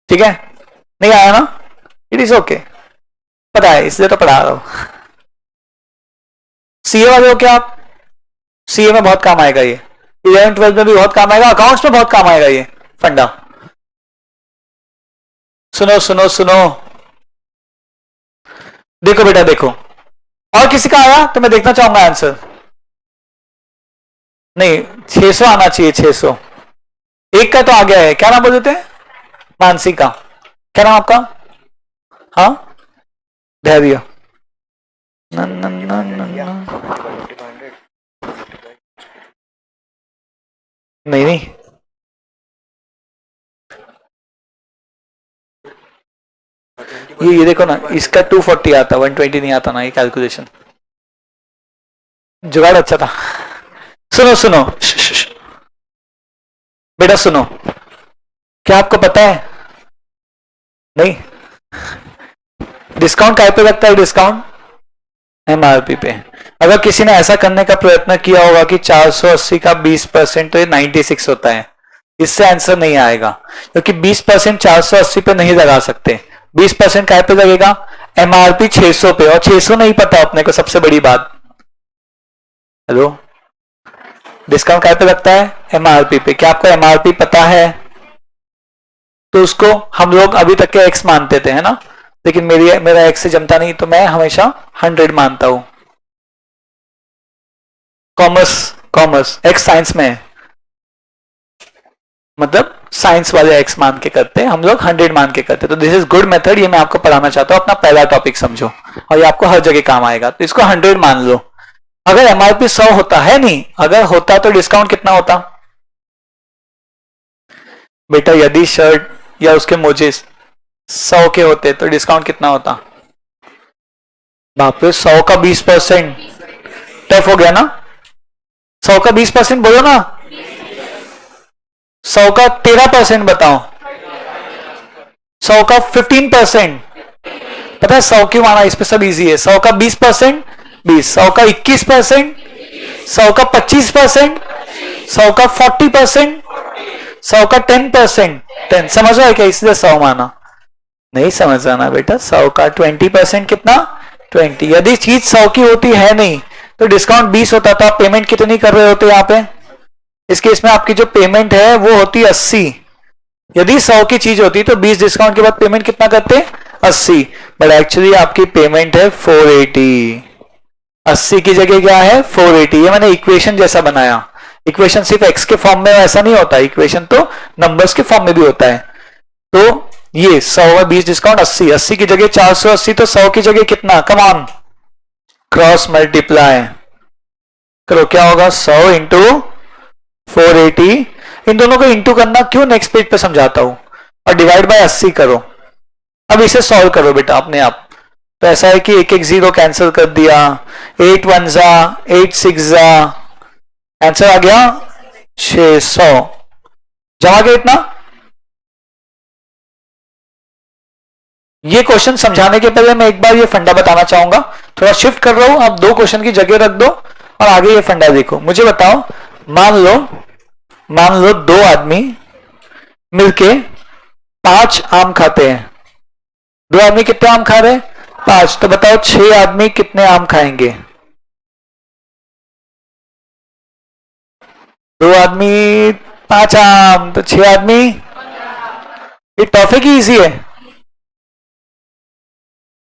ठीक है? नहीं आया ना? इट इज ओके, पता है इसलिए तो पढ़ा रहा हूं। सीए वाले हो क्या आप? सीए में बहुत काम आएगा ये, 11 12 में भी बहुत काम आएगा, अकाउंट्स में बहुत काम आएगा ये फंडा। सुनो सुनो सुनो, देखो बेटा देखो, और किसी का आया तो मैं देखना चाहूंगा आंसर। नहीं, 600 आना चाहिए, 600। एक का तो आ गया है, क्या नाम बोल देते हैं? मानसी का। क्या नाम आपका? हाँ, धैर्य। न, न, न, न, न। नहीं नहीं, ये देखो ना, इसका 240 आता, 120 नहीं आता ना, ये कैलकुलेशन। जुगाड़ अच्छा था। सुनो सुनो, बेटा सुनो, क्या आपको पता है? नहीं। डिस्काउंट काय पे लगता है? डिस्काउंट एमआरपी पे। अगर किसी ने ऐसा करने का प्रयत्न किया होगा कि 480 का 20% तो ये 96 होता है, इससे आंसर नहीं आएगा, क्योंकि 20% 480 पे नहीं लगा सकते। 20% काय पे लगेगा? एमआरपी 600 पे, और 600 नहीं पता अपने को, सबसे बड़ी बात। हेलो, डिस्काउंट काय पे लगता है? एमआरपी पे। क्या आपको एमआरपी पता है? तो उसको हम लोग अभी तक के एक्स मानते थे, है ना, लेकिन मेरा एक्स से जमता नहीं, तो मैं हमेशा 100 मानता हूं। कॉमर्स एक्स साइंस में है, मतलब साइंस वाले एक्स मान के करते हैं, हम लोग 100 मान के करते हैं। तो दिस इज गुड मेथड, ये मैं आपको पढ़ाना चाहता हूं, अपना पहला टॉपिक समझो और ये आपको हर जगह काम आएगा। तो इसको 100 मान लो। अगर एमआरपी 100 होता है, नहीं, अगर होता तो डिस्काउंट कितना होता बेटा? यदि शर्ट या उसके मोजे 100 के होते तो डिस्काउंट कितना होता? बाप रे, 100 का 20%, टफ हो गया ना। 100 का 20% बोलो ना। 100 का 13% बताओ। 100 का 15%। पता है 100 क्यों माना? इस पे सब इजी है। 100 का 20%, 20। 100 का 21%, 100 का 25%, 100 का 40%, 100 का 10%। 10 समझ रहा है क्या? इसलिए 100 माना। नहीं समझ आना बेटा। 100 का 20% कितना? 20। यदि चीज 100 की होती है नहीं तो डिस्काउंट 20 होता, तो आप पेमेंट कितनी कर रहे होते यहाँ पे? इस केस में आपकी जो पेमेंट है वो होती 80। यदि 100 की चीज होती तो 20 डिस्काउंट के बाद पेमेंट कितना करते? 80। बट एक्चुअली आपकी पेमेंट है 480। 80 की जगह क्या है? 480। ये मैंने इक्वेशन जैसा बनाया। इक्वेशन सिर्फ एक्स के फॉर्म में ऐसा नहीं होता, इक्वेशन तो नंबर्स के फॉर्म में भी होता है। तो ये 100 में 20 डिस्काउंट 80, 80 की जगह 480, तो 100 की जगह कितना? कम ऑन, क्रॉस मल्टीप्लाई करो, क्या होगा? 100 इंटू 480। इन दोनों को इंटू करना क्यों, नेक्स्ट पेज पे समझाता हूं। और डिवाइड बाय 80 करो। अब इसे सॉल्व करो बेटा अपने आप। तो ऐसा है कि एक एक जीरो कैंसिल कर दिया, 8 1 जा 8 6 जा, आंसर आ गया 600। जमा गया इतना। ये क्वेश्चन समझाने के पहले मैं एक बार ये फंडा बताना चाहूंगा। थोड़ा शिफ्ट कर रहा हूं, आप दो क्वेश्चन की जगह रख दो और आगे ये फंडा देखो। मुझे बताओ, मान लो दो आदमी मिलके 5 आम खाते हैं। दो आदमी कितने आम खा रहे हैं? 5। तो बताओ 6 आदमी कितने आम खाएंगे? दो आदमी 5 आम, तो 6 आदमी। ये टॉफी की इजी है।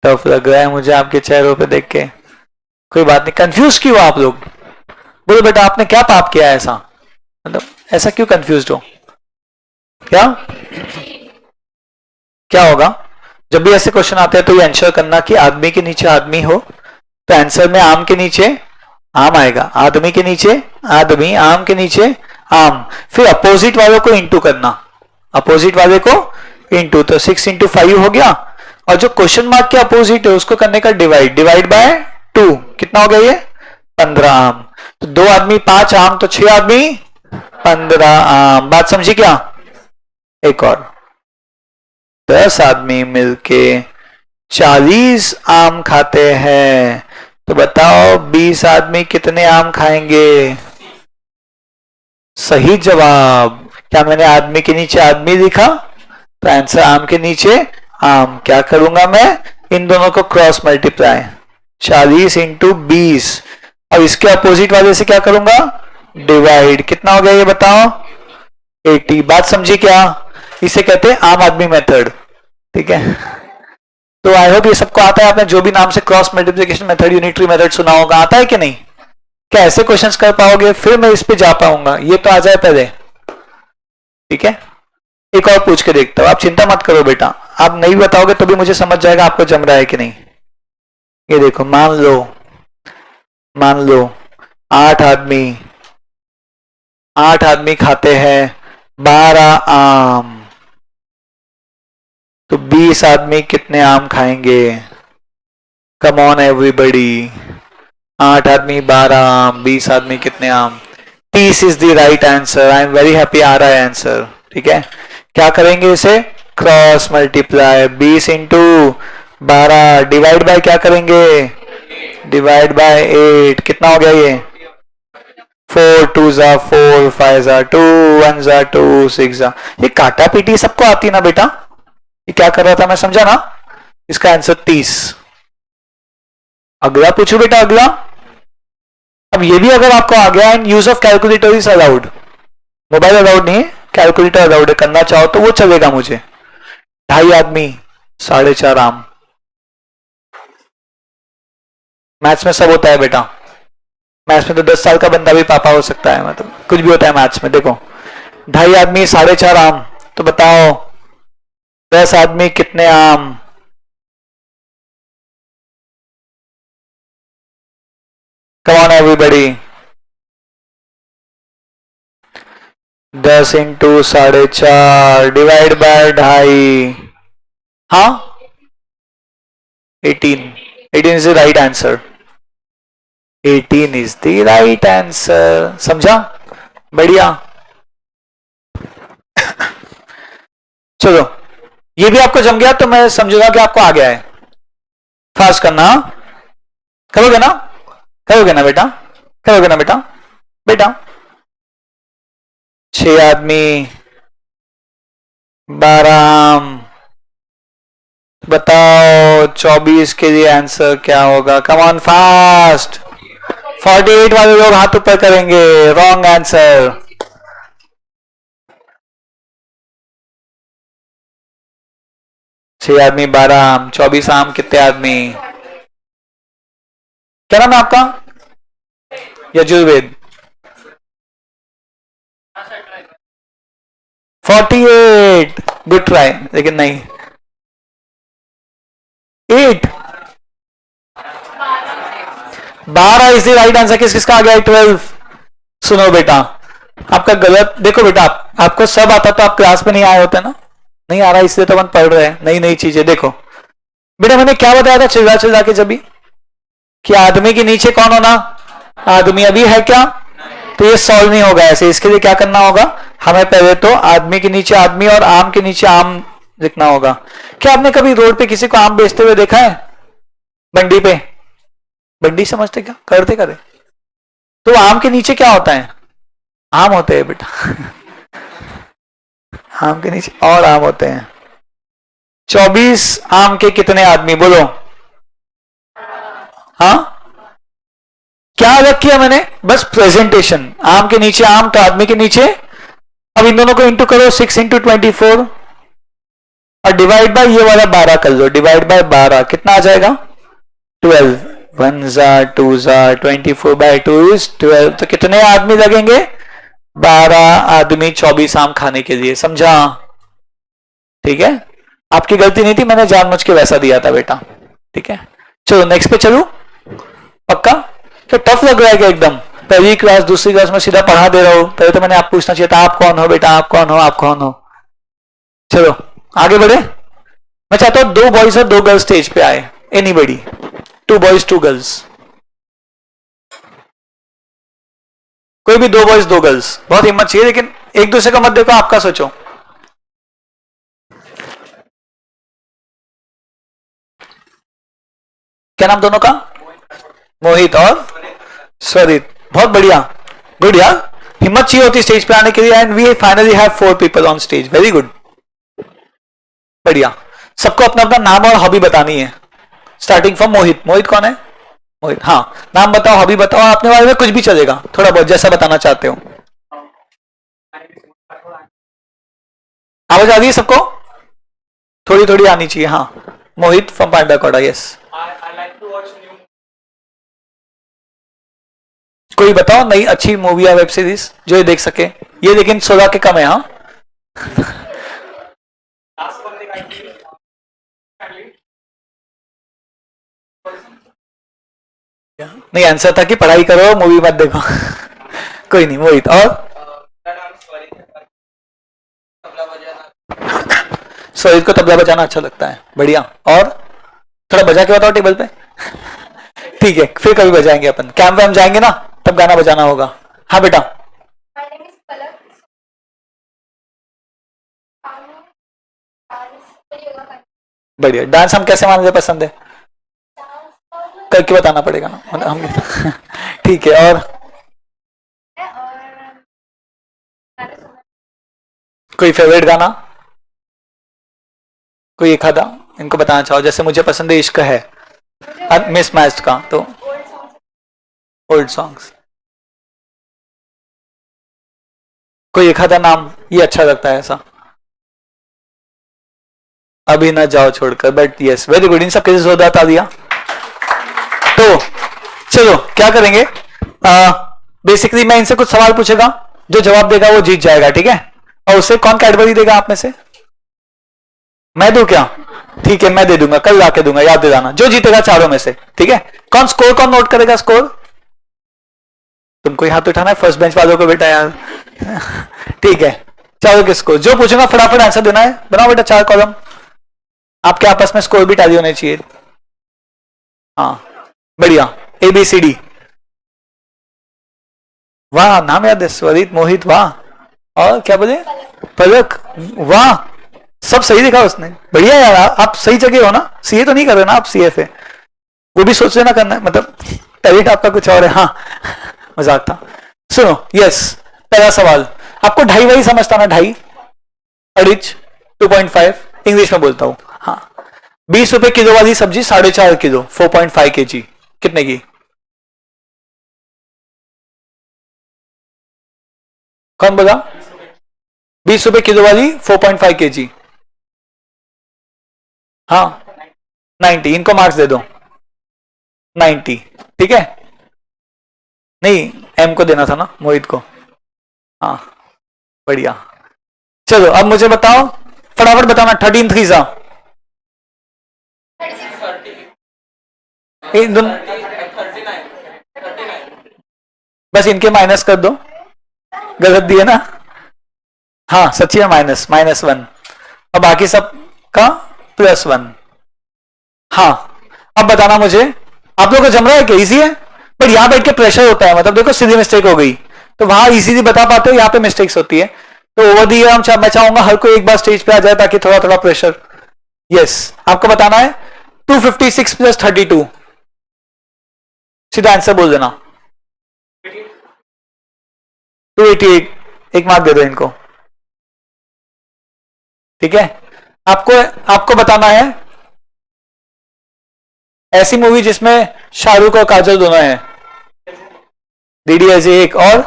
टफ लग रहा है मुझे आपके चेहरों पे देख के। कोई बात नहीं, कंफ्यूज क्यों आप लोग? बोलो बेटा, आपने क्या पाप किया ऐसा? मतलब ऐसा क्यों कंफ्यूज हो? क्या क्या होगा जब भी ऐसे क्वेश्चन आते हैं? तो ये आंसर करना कि आदमी के नीचे आदमी हो, तो आंसर में आम के नीचे आम आएगा। आदमी के नीचे आदमी, आम के नीचे आम। फिर अपोजिट वालों को इंटू करना, अपोजिट वाले को इंटू, तो 6 इंटू 5 हो गया। और जो क्वेश्चन मार्क के अपोजिट है उसको करने का डिवाइड, डिवाइड बाय 2। कितना हो गया ये? 15 आम। तो दो आदमी 5 आम, तो 6 आदमी 15 आम। बात समझी क्या? एक और, 10 आदमी मिलके 40 आम खाते हैं, तो बताओ 20 आदमी कितने आम खाएंगे? सही जवाब। क्या मैंने आदमी के नीचे आदमी लिखा? तो आंसर आम के नीचे आम। क्या करूंगा मैं? इन दोनों को क्रॉस मल्टीप्लाई, 40 इंटू 20, और इसके अपोजिट वाले से क्या करूंगा? डिवाइड। कितना हो गया ये बताओ? 80। बात समझी क्या? इसे कहते हैं आम आदमी मेथड। ठीक है, तो आई होप ये सबको आता है। आपने जो भी नाम से cross multiplication method, unitary method सुना होगा, आता है कि नहीं? क्या ऐसे क्वेश्चंस कर पाओगे? फिर मैं इस पे जा पाऊंगा, ये तो आ जाए पहले। ठीक है, एक और पूछ के देखता हूं। आप चिंता मत करो बेटा, आप नहीं बताओगे तो भी मुझे समझ जाएगा आपको जम रहा है कि नहीं। ये देखो, मान लो 8 आदमी खाते हैं 12 आम, तो 20 आदमी कितने आम खाएंगे? Come on everybody. 8 आदमी 12 आम, 20 आदमी कितने आम? 30 is the right answer. I am very happy, आ रहा है आंसर। ठीक है, क्या करेंगे इसे? Cross multiply. 20 into 12 divide by क्या करेंगे? Divide by 8। कितना हो गया ये? 4 2 जा 4, 5 जा 2, 1 जा 2, 6 जा। ये काटा पीटी सबको आती ना बेटा? ये क्या कर रहा था मैं, समझा ना? इसका आंसर 30। अगला पूछू बेटा, अगला। अब ये भी अगर आपको आ गया, and use of calculator is allowed. Mobile allowed नहीं है, कैलकुलेटर अलाउड है, करना चाहो तो वो चलेगा मुझे। 2.5 आदमी 4.5 आम। मैथ्स में सब होता है बेटा। मैथ्स में तो 10 साल का बंदा भी पापा हो सकता है, मतलब कुछ भी होता है मैथ्स में। देखो 2.5 आदमी 4.5 आम, तो बताओ 10 आदमी कितने आम? Come on everybody. 10 into 4.5 divide by 2.5। हाँ 18। 18 is the right answer. 18 is the right answer. समझा? बढ़िया। चलो ये भी आपको जम गया तो मैं समझूंगा कि आपको आ गया है। फास्ट करना। करोगे ना? करोगे ना बेटा? करोगे ना बेटा? बेटा 6 आदमी 12 आम। बताओ 24 के लिए आंसर क्या होगा? Come on fast. 48 वाले लोग हाथ ऊपर करेंगे। Wrong answer. 6 आदमी 12 आम, 24 आम कितने आदमी? क्या नाम है आपका? यजुर्वेद। 48। गुड ट्राई, लेकिन नहीं। 8। 12 इज द राइट आंसर। किस किसका आ गया? 12। सुनो बेटा, आपका गलत। देखो बेटा, आपको सब आता तो आप क्लास में नहीं आए होते ना। नहीं आ रहा इसलिए तो अपन पढ़ रहे हैं नई नई चीजें। देखो बेटा, मैंने क्या बताया था चिल्ला चिल्ला के जब भी, कि आदमी के नीचे कौन होना? आदमी अभी है क्या? तो ये सॉल्व नहीं होगा ऐसे। इसके लिए क्या करना होगा? हमें पहले तो आदमी के नीचे आदमी और आम के नीचे आम लिखना होगा। क्या आपने कभी रोड पे किसी को आम बेचते हुए देखा है? बंडी पे? बंडी समझते क्या? करते करे। तो आम के नीचे क्या होता है? आम होते हैं बेटा। आम के नीचे और आम होते हैं। 24 आम के कितने आदमी? बोलो। हाँ क्या अलग किया मैंने? बस प्रेजेंटेशन। आम के नीचे आम तो आदमी के नीचे। अब इन दोनों को इंटू करो। 6 इंटू 24 और डिवाइड बाय ये वाला 12 कर लो। डिवाइड बाय 12 कितना आ जाएगा? 12। 1 जा 2 जा 24 बाय 2 इज 12। तो कितने आदमी लगेंगे? 12 आदमी 24 आम खाने के लिए। समझा? ठीक है, आपकी गलती नहीं थी, मैंने जानबूझ के वैसा दिया था बेटा। ठीक है, चलो नेक्स्ट पे चलो। पक्का? तो टफ लग रहा है क्या एकदम? पहली क्लास दूसरी क्लास में सीधा पढ़ा दे रहा हूं। पहले तो मैंने आप पूछना चाहिए था, आप कौन हो बेटा? आप कौन हो? आप कौन हो? चलो आगे बढ़े। मैं चाहता हूं 2 बॉयज और 2 गर्ल्स स्टेज पे आए। एनीबडी? 2 boys 2 girls. कोई भी 2 बॉयज 2 गर्ल्स। बहुत हिम्मत चाहिए, लेकिन एक दूसरे का मत देखो, आपका सोचो। क्या नाम दोनों का? मोहित और स्वरित। बहुत बढ़िया, गुड यार। हिम्मत चाहिए होती स्टेज पे आने के लिए। And we finally have 4 people on stage. Very good, बढ़िया। सबको अपना अपना नाम और हॉबी बतानी है। स्टार्टिंग फ्रॉम मोहित। मोहित कौन है? मोहित, हाँ। नाम बताओ, हॉबी बताओ, अपने बारे में कुछ भी चलेगा, थोड़ा बहुत जैसा बताना चाहते हो। आवाज आ रही है सबको? थोड़ी थोड़ी आनी चाहिए, हाँ। मोहित फ्रॉम पांडा कोडा। यस। कोई बताओ नई अच्छी मूवी या वेब सीरीज जो ये देख सके। ये लेकिन 16 के कम है, हाँ। नहीं, आंसर था कि पढ़ाई करो मूवी मत देखो। कोई नहीं, मोहित। और सोहित को तबला बजाना अच्छा लगता है। बढ़िया। और थोड़ा बजा के बताओ टेबल पे। ठीक है, फिर कभी बजाएंगे अपन। कैंप में हम जाएंगे ना, तब गाना बजाना होगा। हाँ बेटा। बढ़िया। डांस हम कैसे मानते पसंद है? करके बताना पड़ेगा ना हम। ठीक है। और कोई फेवरेट गाना, कोई एक आधा इनको बताना चाहो? जैसे मुझे पसंद है इश्क है मिस मैच्ड का, तो ओल्ड सॉन्ग्स कोई एक आधा नाम ये अच्छा लगता है ऐसा? अभी ना जाओ छोड़कर, बट यस वेरी गुड। इन सब कैसे जोरदार तालियां। तो चलो क्या करेंगे, बेसिकली मैं इनसे कुछ सवाल पूछेगा, जो जवाब देगा वो जीत जाएगा, ठीक है? और उसे कौन कैडबरी देगा आप में से? मैं दूं क्या? ठीक है, मैं दे दूंगा, कल लाके दूंगा, याद दिलाना। जो जीतेगा चारों में से, ठीक है? कौन नोट करेगा स्कोर? तुमको ही हाथ उठाना है, फर्स्ट बेंच वालों को बेटा यार। ठीक है, चारों के स्कोर जो पूछूंगा फटाफट आंसर देना है। बनाओ बेटा 4 कॉलम, आपके आपस में स्कोर भी टैली होने चाहिए। हाँ बढ़िया। ए बी सी डी, वाह नाम याद है, स्वरित, मोहित, वाह। और क्या बोले? पलक, वाह। सब सही दिखा उसने, बढ़िया यार। आप सही जगह हो ना, सीए तो नहीं कर रहे ना आप? सीएफए वो भी सोच लेना करना है, मतलब टैलेंट आपका कुछ और है। हाँ मजाक था। सुनो, यस पहला सवाल, आपको ढाई वही समझता ना? ढाई, अड़िच, 2.5 इंग्लिश में बोलता हूं। हाँ, 20 रुपए किलो वाली सब्जी 4.5 किलो, 4.5 kg, कितने की? कौन बोला? 20 रुपए किलो वाली 4.5 kg। हाँ 90, इनको मार्क्स दे दो 90, ठीक है? नहीं, एम को देना था ना, मोहित को। हाँ बढ़िया। चलो अब मुझे बताओ, फटाफट बताना। 13 3 बस इनके माइनस कर दो, गलत दिए ना? हाँ सच्ची है, -1, और बाकी सब का +1। हाँ अब बताना मुझे, आप लोगों को जम रहा है क्या? इजी है, पर यहां बैठ के प्रेशर होता है, मतलब देखो सीधी मिस्टेक हो गई तो वहां इजीली बता पाते हो, यहाँ पे मिस्टेक्स होती है। तो ओवर दी मैं चाहूंगा हर कोई एक बार स्टेज पे आ जाए, ताकि थोड़ा थोड़ा प्रेशर। यस, आपको बताना है 256 + 32, सीधा आंसर बोल देना। 288, एक मार्क दे दो इनको, ठीक है? आपको आपको बताना है ऐसी मूवी जिसमें शाहरुख और काजल दोनों हैं। डीडीएस एक, और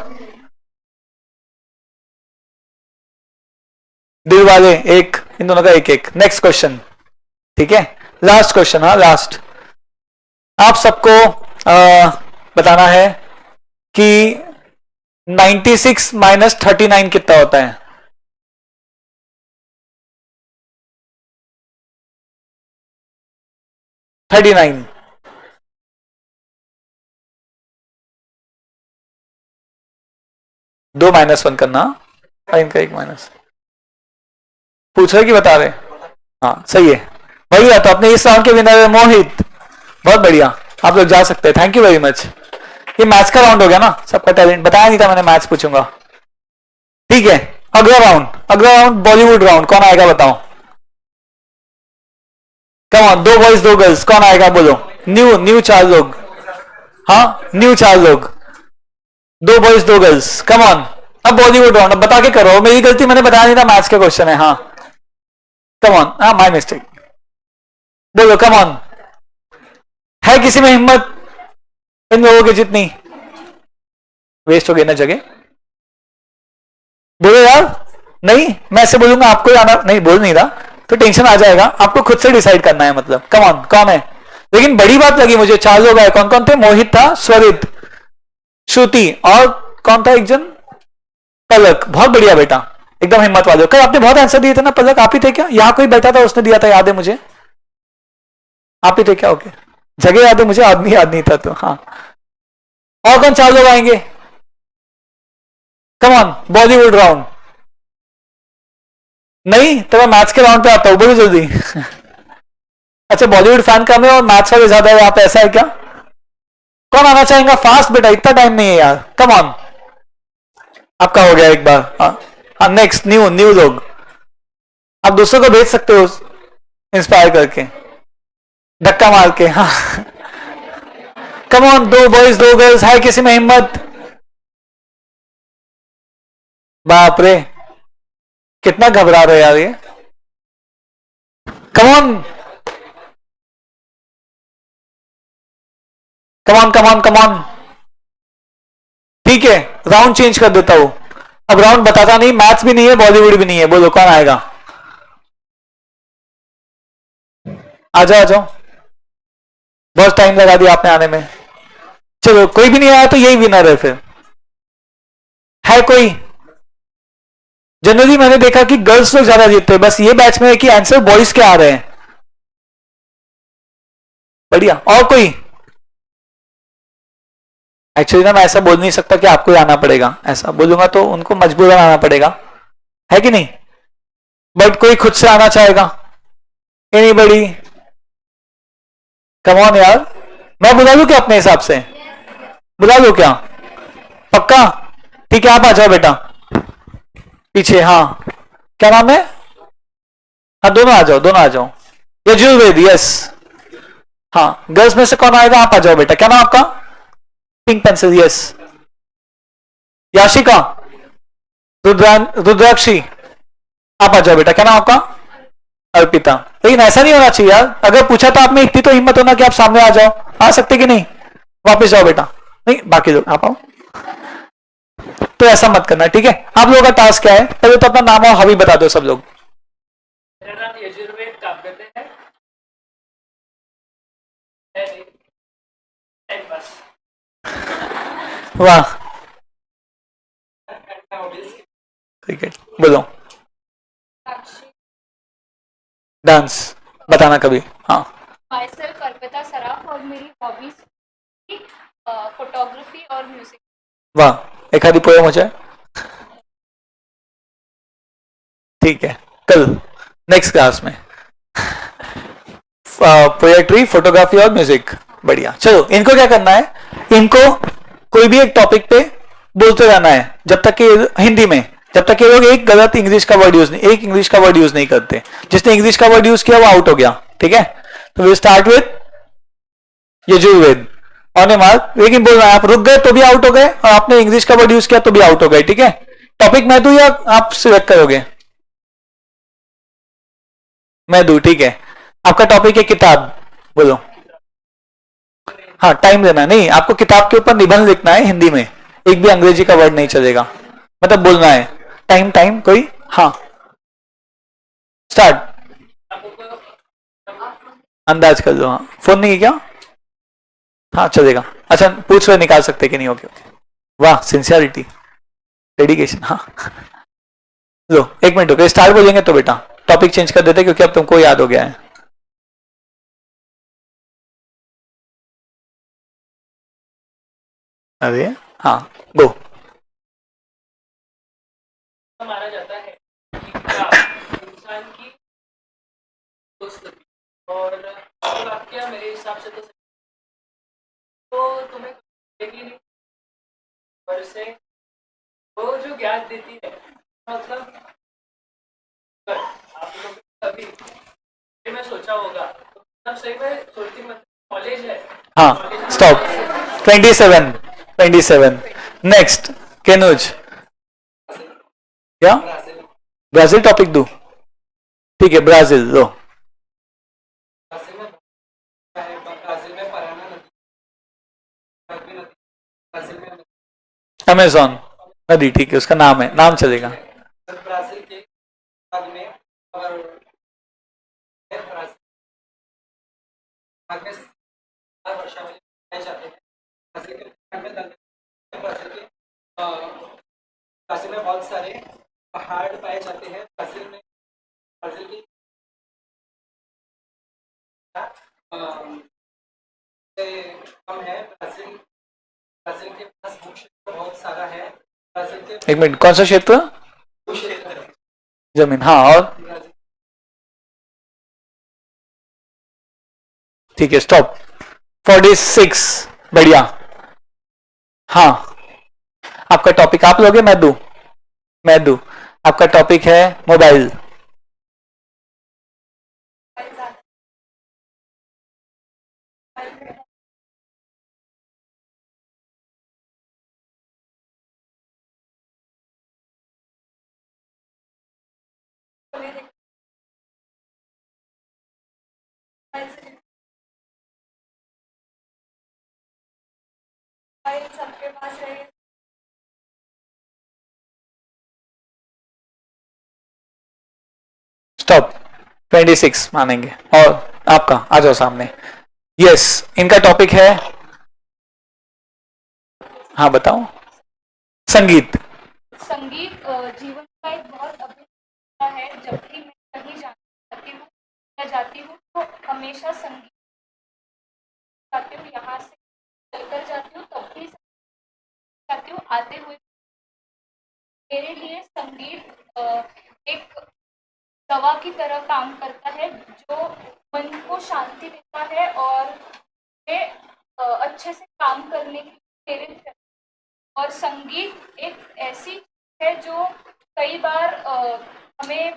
दिल वाले एक, इन दोनों का एक एक। नेक्स्ट क्वेश्चन, ठीक है? लास्ट क्वेश्चन, हाँ लास्ट। आप सबको बताना है कि 96 - 39 कितना होता है? Thirty nine. दो -1 करना, और इनका एक माइनस। पूछ रहे कि बता रहे? हाँ सही है, वही है। तो अपने इस राउंड के विनर है मोहित, बहुत बढ़िया। आप लोग जा सकते हैं, थैंक यू वेरी मच। ये मैच का राउंड हो गया ना, सबका टैलेंट बताया नहीं था मैंने, मैच पूछूंगा, ठीक है? अगला राउंड बॉलीवुड राउंड, कौन आएगा बताओ? कम ऑन, 2 बॉयज 2 गर्ल्स, कौन आएगा बोलो? न्यू न्यू 4 लोग, हाँ न्यू 4 लोग, 2 बॉयज 2 गर्ल्स, कम ऑन। अब बॉलीवुड राउंड, अब बता के करो, मेरी गलती, मैंने बताया नहीं था, मैच का क्वेश्चन है। हाँ कम ऑन, हाँ माय मिस्टेक, बोलो कम ऑन। है किसी में हिम्मत इन लोगों की जितनी? वेस्ट हो गई ना जगह, बोलो यार। नहीं, मैं ऐसे बोलूंगा आपको आना नहीं, बोल नहीं रहा तो टेंशन आ जाएगा। आपको खुद से डिसाइड करना है, मतलब कम ऑन, कौन है? लेकिन बड़ी बात लगी मुझे, 4 लोग आए, कौन कौन थे? मोहित था, स्वरित, श्रुति, और कौन था एक जन? पलक। बहुत बढ़िया बेटा, एकदम हिम्मत वाले हो। कल आपने बहुत आंसर दिए थे ना पलक, आप ही थे क्या? यहाँ कोई बैठा था उसने दिया था, याद है मुझे, आप ही थे क्या? ओके, जगह याद है मुझे, आदमी याद नहीं था तो। हाँ, और कौन 4 लोग आएंगे? Come on, Bollywood round. नहीं तो मैं मैथ्स के राउंड पे आता हूं, बोलो जल्दी। अच्छा, बॉलीवुड फैन कम है और मैथ्स वाले ज्यादा है, आप ऐसा है क्या? कौन आना चाहेगा? फास्ट बेटा, इतना टाइम नहीं है यार, कम ऑन। आपका हो गया एक बार। हाँ नेक्स्ट, न्यू लोग, आप दूसरों को भेज सकते हो। इंस्पायर करके, धक्का मार के। हाँ, कम ऑन, 2 बॉयज 2 गर्ल्स, है किसी में हिम्मत? बाप रे, कितना घबरा रहे यार ये। Come on, come on, come on, come on. ठीक है, राउंड चेंज कर देता हूं। अब राउंड बताता नहीं, मैथ्स भी नहीं है, बॉलीवुड भी नहीं है। बोलो कौन आएगा? आ जाओ, आ जाओ। बहुत टाइम लगा दिया आपने आने में। चलो, कोई भी नहीं आया तो यही विनर है फिर। है कोई? जनरली मैंने देखा कि गर्ल्स लोग ज्यादा जीतते हैं, बस ये बैच में है कि आंसर बॉयज के आ रहे हैं। बढ़िया। और कोई? एक्चुअली ना मैं ऐसा बोल नहीं सकता कि आपको ही आना पड़ेगा, ऐसा बोलूंगा तो उनको मजबूरन आना पड़ेगा, है कि नहीं? बट कोई खुद से आना चाहेगा? एनीबडी? कम ऑन यार, मैं बुला लूं क्या अपने हिसाब से? बुला लूं क्या? पक्का? ठीक है, आप आ जाओ बेटा पीछे। हाँ, क्या नाम है? हाँ, दोनों आ जाओ, दोनों आ जाओ। यजुर्वेद, यस। हाँ, गर्ल्स में से कौन आएगा? आप आ जाओ बेटा। क्या नाम आपका? Pink pencil, yes. Yashika, Rudrakshi, आप आ जाओ बेटा। क्या नाम आपका? अर्पिता। लेकिन ऐसा नहीं होना चाहिए यार, अगर पूछा तो आप में इतनी तो हिम्मत होना कि आप सामने आ जाओ। आ सकते कि नहीं? वापस जाओ बेटा। नहीं, बाकी लोग आप आओ। तो ऐसा मत करना, ठीक है? आप लोगों का टास्क क्या है? पहले तो अपना नाम और हॉबी बता दो सब लोग। मेरा नाम यजुर्वेद काव्यते है। वाह, क्रिकेट बोलो। डांस बताना कभी। हाँ, माइसेल्फ अर्पिता सराफ, और मेरी हॉबीज फोटोग्राफी और म्यूजिक। वाह, एक आधी पोएम हो जाए। ठीक है, कल नेक्स्ट क्लास में पोएट्री, फोटोग्राफी और म्यूजिक। बढ़िया। चलो, इनको क्या करना है? इनको कोई भी एक टॉपिक पे बोलते रहना है जब तक कि हिंदी में, जब तक कि लोग एक गलत इंग्लिश का वर्ड यूज नहीं, एक इंग्लिश का वर्ड यूज नहीं करते। जिसने इंग्लिश का वर्ड यूज किया वो आउट हो गया, ठीक है? तो we start with Yajurveda. On a mark. लेकिन बोलना है, आप रुक गए तो भी आउट हो गए, और आपने इंग्लिश का वर्ड यूज किया तो भी आउट हो गए, ठीक है? टॉपिक मैं दूं या आप सिलेक्ट करोगे? मैं दूं, ठीक है। आपका टॉपिक है किताब, बोलो। हाँ, टाइम देना नहीं, आपको किताब के ऊपर निबंध लिखना है हिंदी में, एक भी अंग्रेजी का वर्ड नहीं चलेगा, मतलब बोलना है। टाइम टाइम कोई? हाँ, स्टार्ट। अंदाज कर लो। हाँ, फोन नहीं है क्या? हाँ, चलेगा। अच्छा, पूछ रहे निकाल सकते कि नहीं? Okay okay. वाह, सिंसियरिटी, डेडिकेशन। हाँ, लो 1 मिनट ओके, स्टार्ट बोलेंगे तो बेटा टॉपिक चेंज कर देते क्योंकि अब तुमको याद हो गया है। अरे हाँ, गो। माना जाता है कि क्या इंसान की दोस्त थी, और ये वाक्य मेरे हिसाब से तो तुम्हें देगी नहीं, और से वो जो ज्ञान देती है, मतलब आप लोग कभी मैं सोचा होगा तब सही में सोचती, मतलब कॉलेज है। हाँ, स्टॉप। 27 27। नेक्स्ट, केनुज। क्या? ब्राजील टॉपिक दू? ठीक है, ब्राजील लो। अमेजोन नदी, ठीक है, उसका नाम है, नाम चलेगा। ब्राजील के बाद में और वर्षावली पाए जाते हैं। ब्राजील में बहुत सारे पहाड़ पाए जाते हैं। ब्राजील में, ब्राजील की कम है। ब्राजील, ब्राजील के पास भू क्षेत्र बहुत सारा है। ब्राजील के 1 मिनट, कौन सा क्षेत्र? भू क्षेत्र, जमीन। हाँ, और? ठीक है, स्टॉप। 46। बढ़िया। हाँ, आपका टॉपिक आप लोगे? मैं दूं? मैं दूं। आपका टॉपिक है मोबाइल। सबके पास रहे। स्टॉप। 26 मानेंगे। और आपका आ जाओ सामने। यस, इनका टॉपिक है, हाँ बताओ। संगीत। संगीत जीवन का एक बहुत अभिन्न हिस्सा है। जब भी मैं कहीं जाती हूँ या जाती हूँ तो हमेशा संगीत जाती हूँ। यहाँ से चलकर जाती हूँ तब भी जाती हूँ, आते हुए। मेरे लिए संगीत एक दवा की तरह काम करता है जो मन को शांति देता है और मुझे अच्छे से काम करने के लिए प्रेरित करता है। और संगीत एक ऐसी चीज़ है जो कई बार हमें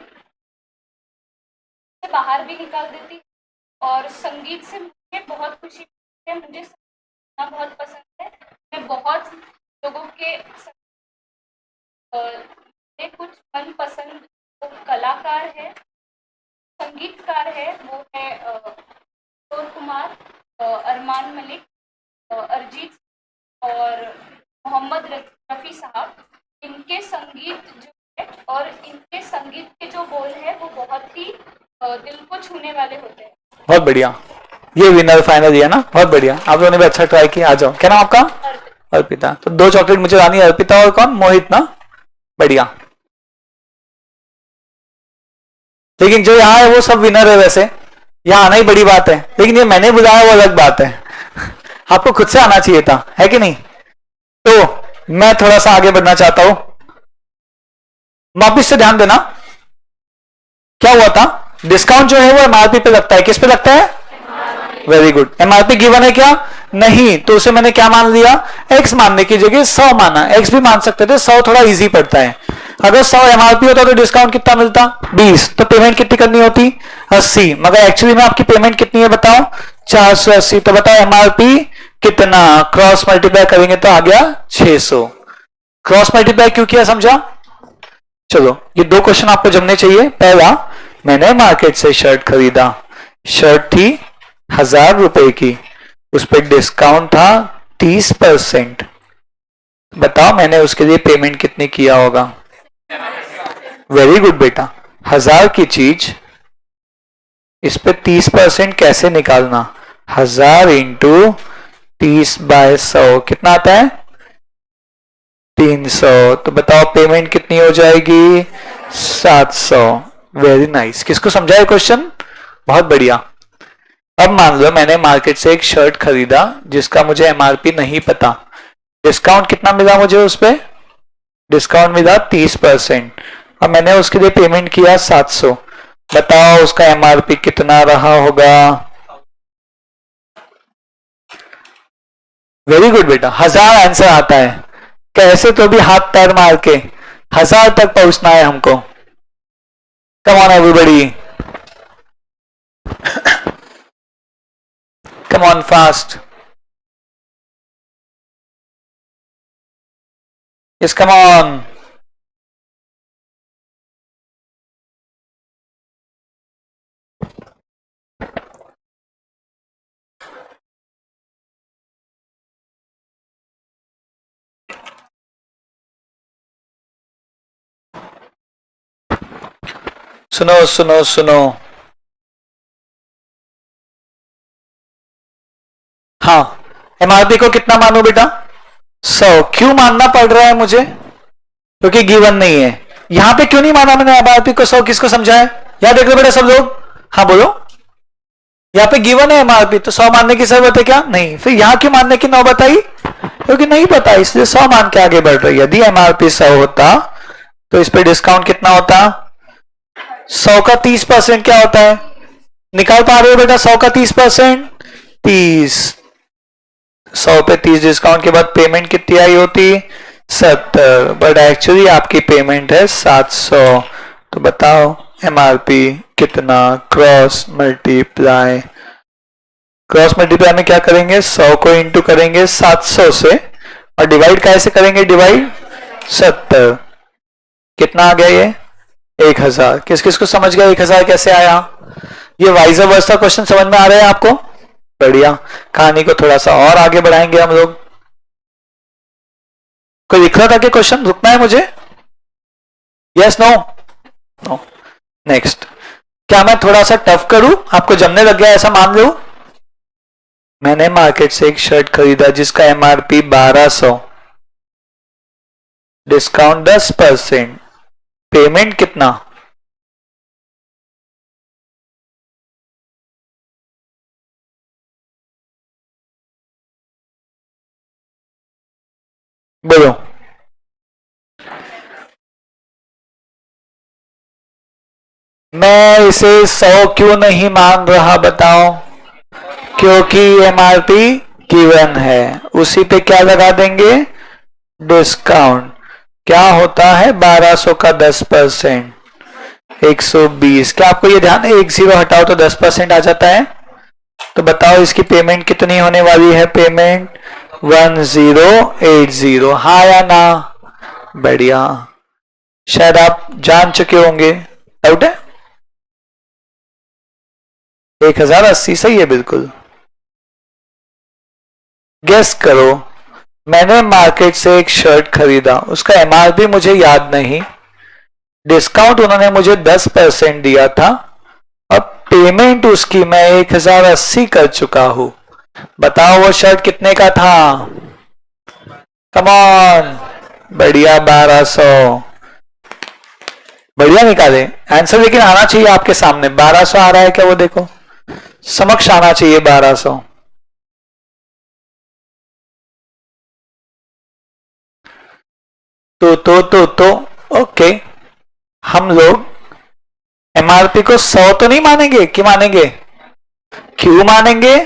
से बाहर भी निकाल देती है। और संगीत से मुझे बहुत खुशी मिलती है। मुझे सुनना बहुत पसंद है। मैं बहुत लोगों के कुछ मनपसंद कलाकार है, संगीतकार है, वो है किशोर कुमार, अरमान मलिक, अरिजीत और मोहम्मद रफ़ी साहब। इनके संगीत जो है और इनके संगीत के जो बोल है वो बहुत ही दिल को छूने वाले होते हैं। बहुत बढ़िया, ये विनर फाइनल है ना। बहुत बढ़िया, आप लोगों ने भी अच्छा ट्राई किया। आ जाओ, क्या नाम आपका? अर्पिता। तो 2 चॉकलेट मुझे लानी है। अर्पिता और कौन? मोहित ना। बढ़िया। लेकिन जो यहाँ है वो सब विनर है। वैसे यहाँ आना ही बड़ी बात है, लेकिन ये मैंने बुलाया वो अलग बात है। आपको खुद से आना चाहिए था, है कि नहीं? तो मैं थोड़ा सा आगे बढ़ना चाहता हूं। वापिस से ध्यान देना, क्या हुआ था? डिस्काउंट जो है वो एमआरपी पे लगता है। किस पे लगता है? Very good. एमआरपी गिवन है क्या? नहीं। तो उसे मैंने क्या मान लिया? एक्स मानने की जगह 100 माना। एक्स भी मान सकते थे, 100 थोड़ा इजी पड़ता है। अगर 100 एमआरपी होता तो डिस्काउंट कितना मिलता? 20। तो पेमेंट कितनी करनी होती? 80। मगर एक्चुअली में आपकी पेमेंट कितनी है बताओ? 480। तो बताओ एमआरपी कितना? क्रॉस मल्टीप्लाई करेंगे तो आ गया 600। क्रॉस मल्टीप्लाई क्यों किया समझा? चलो, ये 2 क्वेश्चन आपको जमने चाहिए। पहला, मैंने मार्केट से शर्ट खरीदा। शर्ट थी 1000 रुपए की, उस पर डिस्काउंट था 30%। बताओ मैंने उसके लिए पेमेंट कितनी किया होगा? वेरी गुड बेटा। 1000 की चीज, इस पे 30% कैसे निकालना? 1000 इंटू 30/100 कितना आता है? 300। तो बताओ पेमेंट कितनी हो जाएगी? 700। Very nice. किसको समझा है क्वेश्चन? बहुत बढ़िया। अब मान लो मैंने मार्केट से एक शर्ट खरीदा जिसका मुझे एमआरपी नहीं पता। डिस्काउंट कितना मिला मुझे उस पे? डिस्काउंट मिला 30%। और मैंने उसके लिए पेमेंट किया 700। बताओ उसका एमआरपी कितना रहा होगा? वेरी गुड बेटा, 1000 आंसर आता है। कैसे तो भी हाथ पैर मार के 1000 तक पहुंचना है हमको। Come on everybody, come on fast. Yes, come on. सुनो सुनो सुनो, हाँ, एमआरपी को कितना मानो बेटा? 100। क्यों मानना पड़ रहा है मुझे? क्योंकि गिवन नहीं है। यहां पे क्यों नहीं माना मैंने एमआरपी को 100? किसको समझाया? याद देख लो बेटा सब लोग। हाँ बोलो। यहाँ पे गिवन है एमआरपी, तो 100 मानने की जरूरत है क्या? नहीं। फिर यहाँ क्यों मानने की नौबत आई? क्योंकि नहीं पता, इसलिए 100 मान के आगे बढ़ रही है। यदि एमआरपी 100 होता तो इस पे डिस्काउंट कितना होता? 100 का 30% क्या होता है? निकाल पा रहे हो बेटा 100 का 30%? 30। 100 पे 30 डिस्काउंट के बाद पेमेंट कितनी आई होती? 70। बट एक्चुअली आपकी पेमेंट है 700। तो बताओ एमआरपी कितना? क्रॉस मल्टीप्लाई क्रॉस मल्टीप्लाई में क्या करेंगे, 100 को इंटू करेंगे 700 से, और डिवाइड कैसे करेंगे, डिवाइड 70। कितना आ गया ये, 1000। किस किस को समझ गया 1000 कैसे आया? ये वाइज वर्सा क्वेश्चन समझ में आ रहे हैं आपको? बढ़िया। कहानी को थोड़ा सा और आगे बढ़ाएंगे हम लोग। कोई लिख रहा था कि क्वेश्चन, रुकना है मुझे? Yes, no? नो। नेक्स्ट। क्या मैं थोड़ा सा टफ करूं, आपको जमने लग गया ऐसा मान लो? मैंने मार्केट से एक शर्ट खरीदा जिसका एमआरपी 1200, डिस्काउंट 10%, पेमेंट कितना? बोलो। मैं इसे 100 क्यों नहीं मान रहा बताओ? क्योंकि एमआरपी गिवन है, उसी पे क्या लगा देंगे, डिस्काउंट। क्या होता है 1200 का 10%, 120। क्या आपको ये ध्यान है, 10 हटाओ तो 10% आ जाता है? तो बताओ इसकी पेमेंट कितनी होने वाली है, पेमेंट 1080। हाँ या ना? बढ़िया। शायद आप जान चुके होंगे। डाउट है? 1080 सही है बिल्कुल। गेस करो, मैंने मार्केट से एक शर्ट खरीदा, उसका एमआरपी मुझे याद नहीं, डिस्काउंट उन्होंने मुझे 10% दिया था, और पेमेंट उसकी मैं 1080 कर चुका हूं। बताओ वो शर्ट कितने का था? Come on. बढ़िया, 1200। बढ़िया निकाले आंसर, लेकिन आना चाहिए आपके सामने। 1200 आ रहा है क्या, वो देखो, समक्ष आना चाहिए 1200। तो ओके, हम लोग एमआरपी को 100 तो नहीं मानेंगे, कि मानेंगे? क्यों मानेंगे?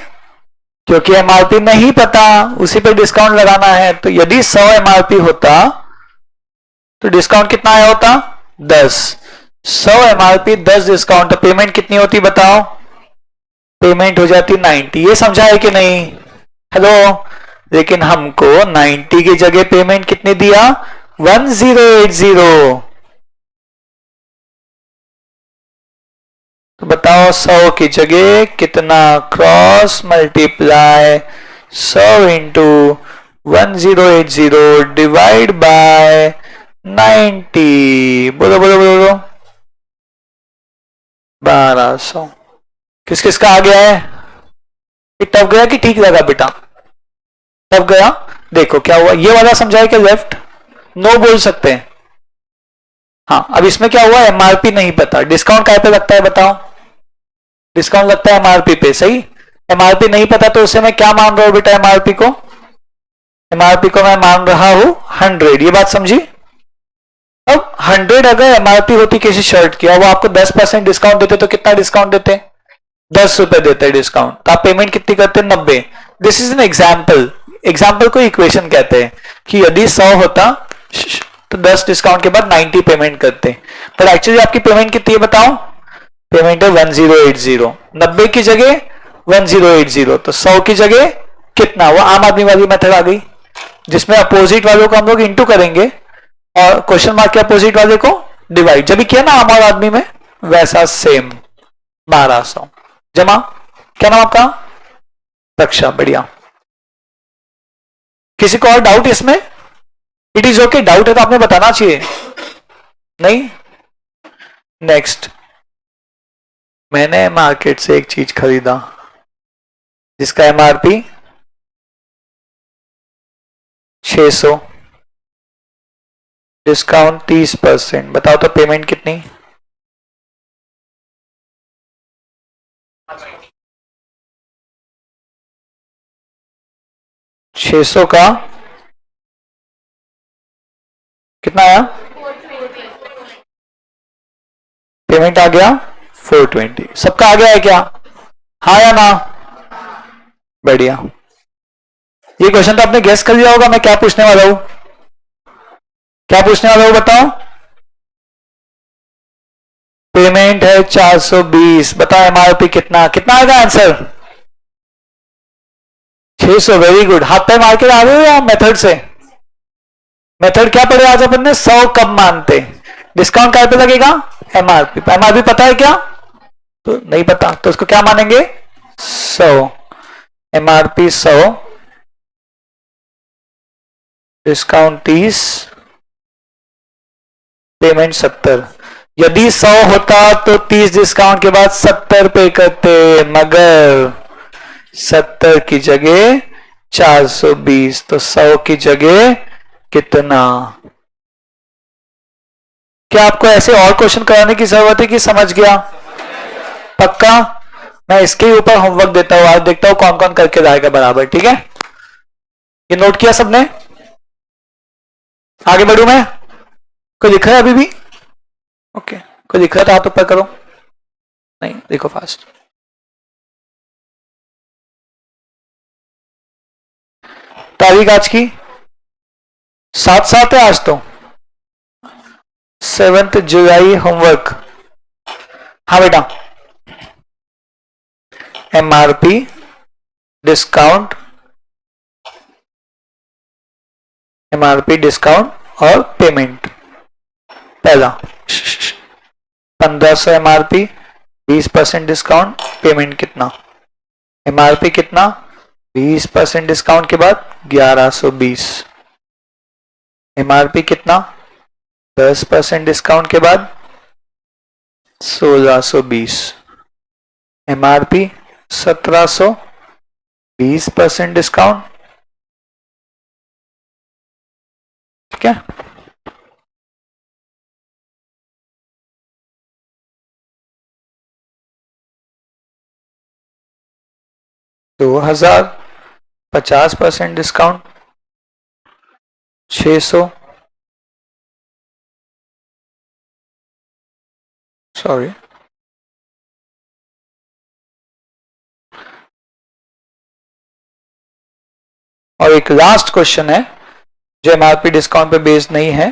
क्योंकि एमआरपी नहीं पता, उसी पे डिस्काउंट लगाना है। तो यदि 100 एमआरपी होता तो डिस्काउंट कितना आया होता, 10। 100 एमआरपी 10 डिस्काउंट, तो पेमेंट कितनी होती बताओ? पेमेंट हो जाती 90। ये समझा है कि नहीं? हेलो। लेकिन हमको 90 की जगह पेमेंट कितनी दिया, 1080। तो बताओ 100 की जगह कितना, cross multiply 100 into 1080 divide by 90। बोलो बोलो बोलो बोलो। 1200। किस किस का आ गया है? ये टफ गया कि ठीक लगा बेटा? टफ गया। देखो क्या हुआ, ये वाला समझाए कि लेफ्ट? नो बोल सकते हैं। हाँ, अब इसमें क्या हुआ, एमआरपी नहीं पता, डिस्काउंट काय पे लगता है बताओ? डिस्काउंट लगता है एमआरपी पे, सही। एमआरपी नहीं पता तो उसे मैं क्या मान रहा हूं बेटा, एमआरपी को? एमआरपी को मैं मान रहा हूं 100। ये बात समझी? अब 100 अगर एमआरपी होती किसी शर्ट की और वो आपको 10% डिस्काउंट देते तो कितना डिस्काउंट देते, 10 रुपए देते डिस्काउंट, तो आप पेमेंट कितनी करते, 90। This is an example. Example को इक्वेशन कहते हैं कि यदि 100 होता तो 10 डिस्काउंट के बाद 90 पेमेंट करते, पर एक्चुअली आपकी पेमेंट कितनी है बताओ? पेमेंट है 1080। 90 की जगह 1080, तो 100 की जगह कितना? वो आम आदमी वाली मेथड आ गई, जिसमें अपोजिट वालों को हम लोग इंटू करेंगे और क्वेश्चन मार्क के अपोजिट वाले को डिवाइड। जब भी किया ना आम आदमी में, वैसा सेम 1200 जमा। क्या नाम आपका? रक्षा। बढ़िया। किसी को और डाउट इसमें? इट इज ओके, डाउट है तो आपने बताना चाहिए। नहीं? नेक्स्ट। मैंने मार्केट से एक चीज खरीदा जिसका एमआरपी 600, डिस्काउंट 30%। बताओ तो पेमेंट कितनी? 600 का कितना आया? पेमेंट आ गया 420। सबका आ गया है क्या? हाँ या ना? बढ़िया। ये क्वेश्चन तो आपने गेस कर लिया होगा मैं क्या पूछने वाला हूं। क्या पूछने वाला हूं बताओ? पेमेंट है 420, बताओ एमआरपी कितना? कितना आएगा आंसर? 600, very good. हाथ पे मार के आ रहे हो या मेथड से? मेथड क्या पढ़े आज अपन ने? 100 कब मानते? डिस्काउंट क्या पे लगेगा? एमआरपी। एमआरपी पता है क्या? तो नहीं पता, तो उसको क्या मानेंगे? 100। MRP 100, discount 30, payment 70। यदि 100 होता तो 30 डिस्काउंट के बाद 70 पे करते, मगर 70 की जगह 420, तो 100 की जगह कितना? क्या आपको ऐसे और क्वेश्चन कराने की जरूरत है कि समझ गया? पक्का? मैं इसके ऊपर होमवर्क देता हूं, आज देखता हूं कौन कौन करके जाएगा बराबर। ठीक है, ये नोट किया सबने? आगे बढ़ू मैं? कोई लिख रहा है अभी भी? ओके, कोई लिख रहा था हाथ ऊपर करो। नहीं, देखो फास्ट। तारीख आज की 7/7 है आज तो, 7 जुलाई। होमवर्क, हाँ बेटा, एमआरपी, डिस्काउंट, एमआरपी, डिस्काउंट और पेमेंट। पहला 1500 एमआरपी, 20% डिस्काउंट, पेमेंट कितना? एमआरपी कितना? 20% डिस्काउंट के बाद 1120। एमआरपी कितना? 10% डिस्काउंट के बाद 1620। MRP 1700, 20% discount. ठीक है, दो 50% डिस्काउंट 600, सॉरी, और एक लास्ट क्वेश्चन है जो एमआरपी डिस्काउंट पे बेस्ड नहीं है,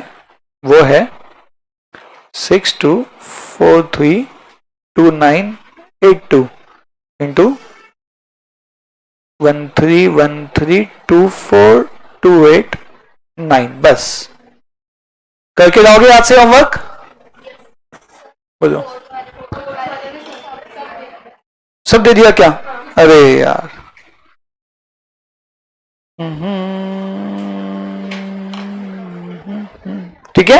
वो है 62432982 इंटू 13132428 बस। करके जाओगे आज से होमवर्क? बोलो, सब दे दिया क्या? अरे यार, ठीक है,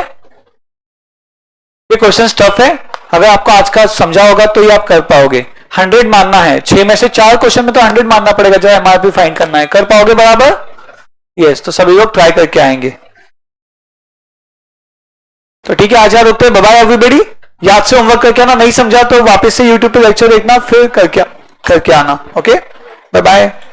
ये क्वेश्चन टफ है। अगर आपको आज का समझा होगा तो ये आप कर पाओगे। 100 मानना है, 6 में से 4 क्वेश्चन में तो 100 मानना पड़ेगा जब एमआरपी फाइंड करना है। कर पाओगे बराबर? यस, तो सभी लोग ट्राई करके आएंगे। तो ठीक है, आज यार रुकते हैं। Bye bye everybody. याद से होमवर्क करके आना, नहीं समझा तो वापस से यूट्यूब पे लेक्चर देखना, फिर करके आना। Okay, bye bye.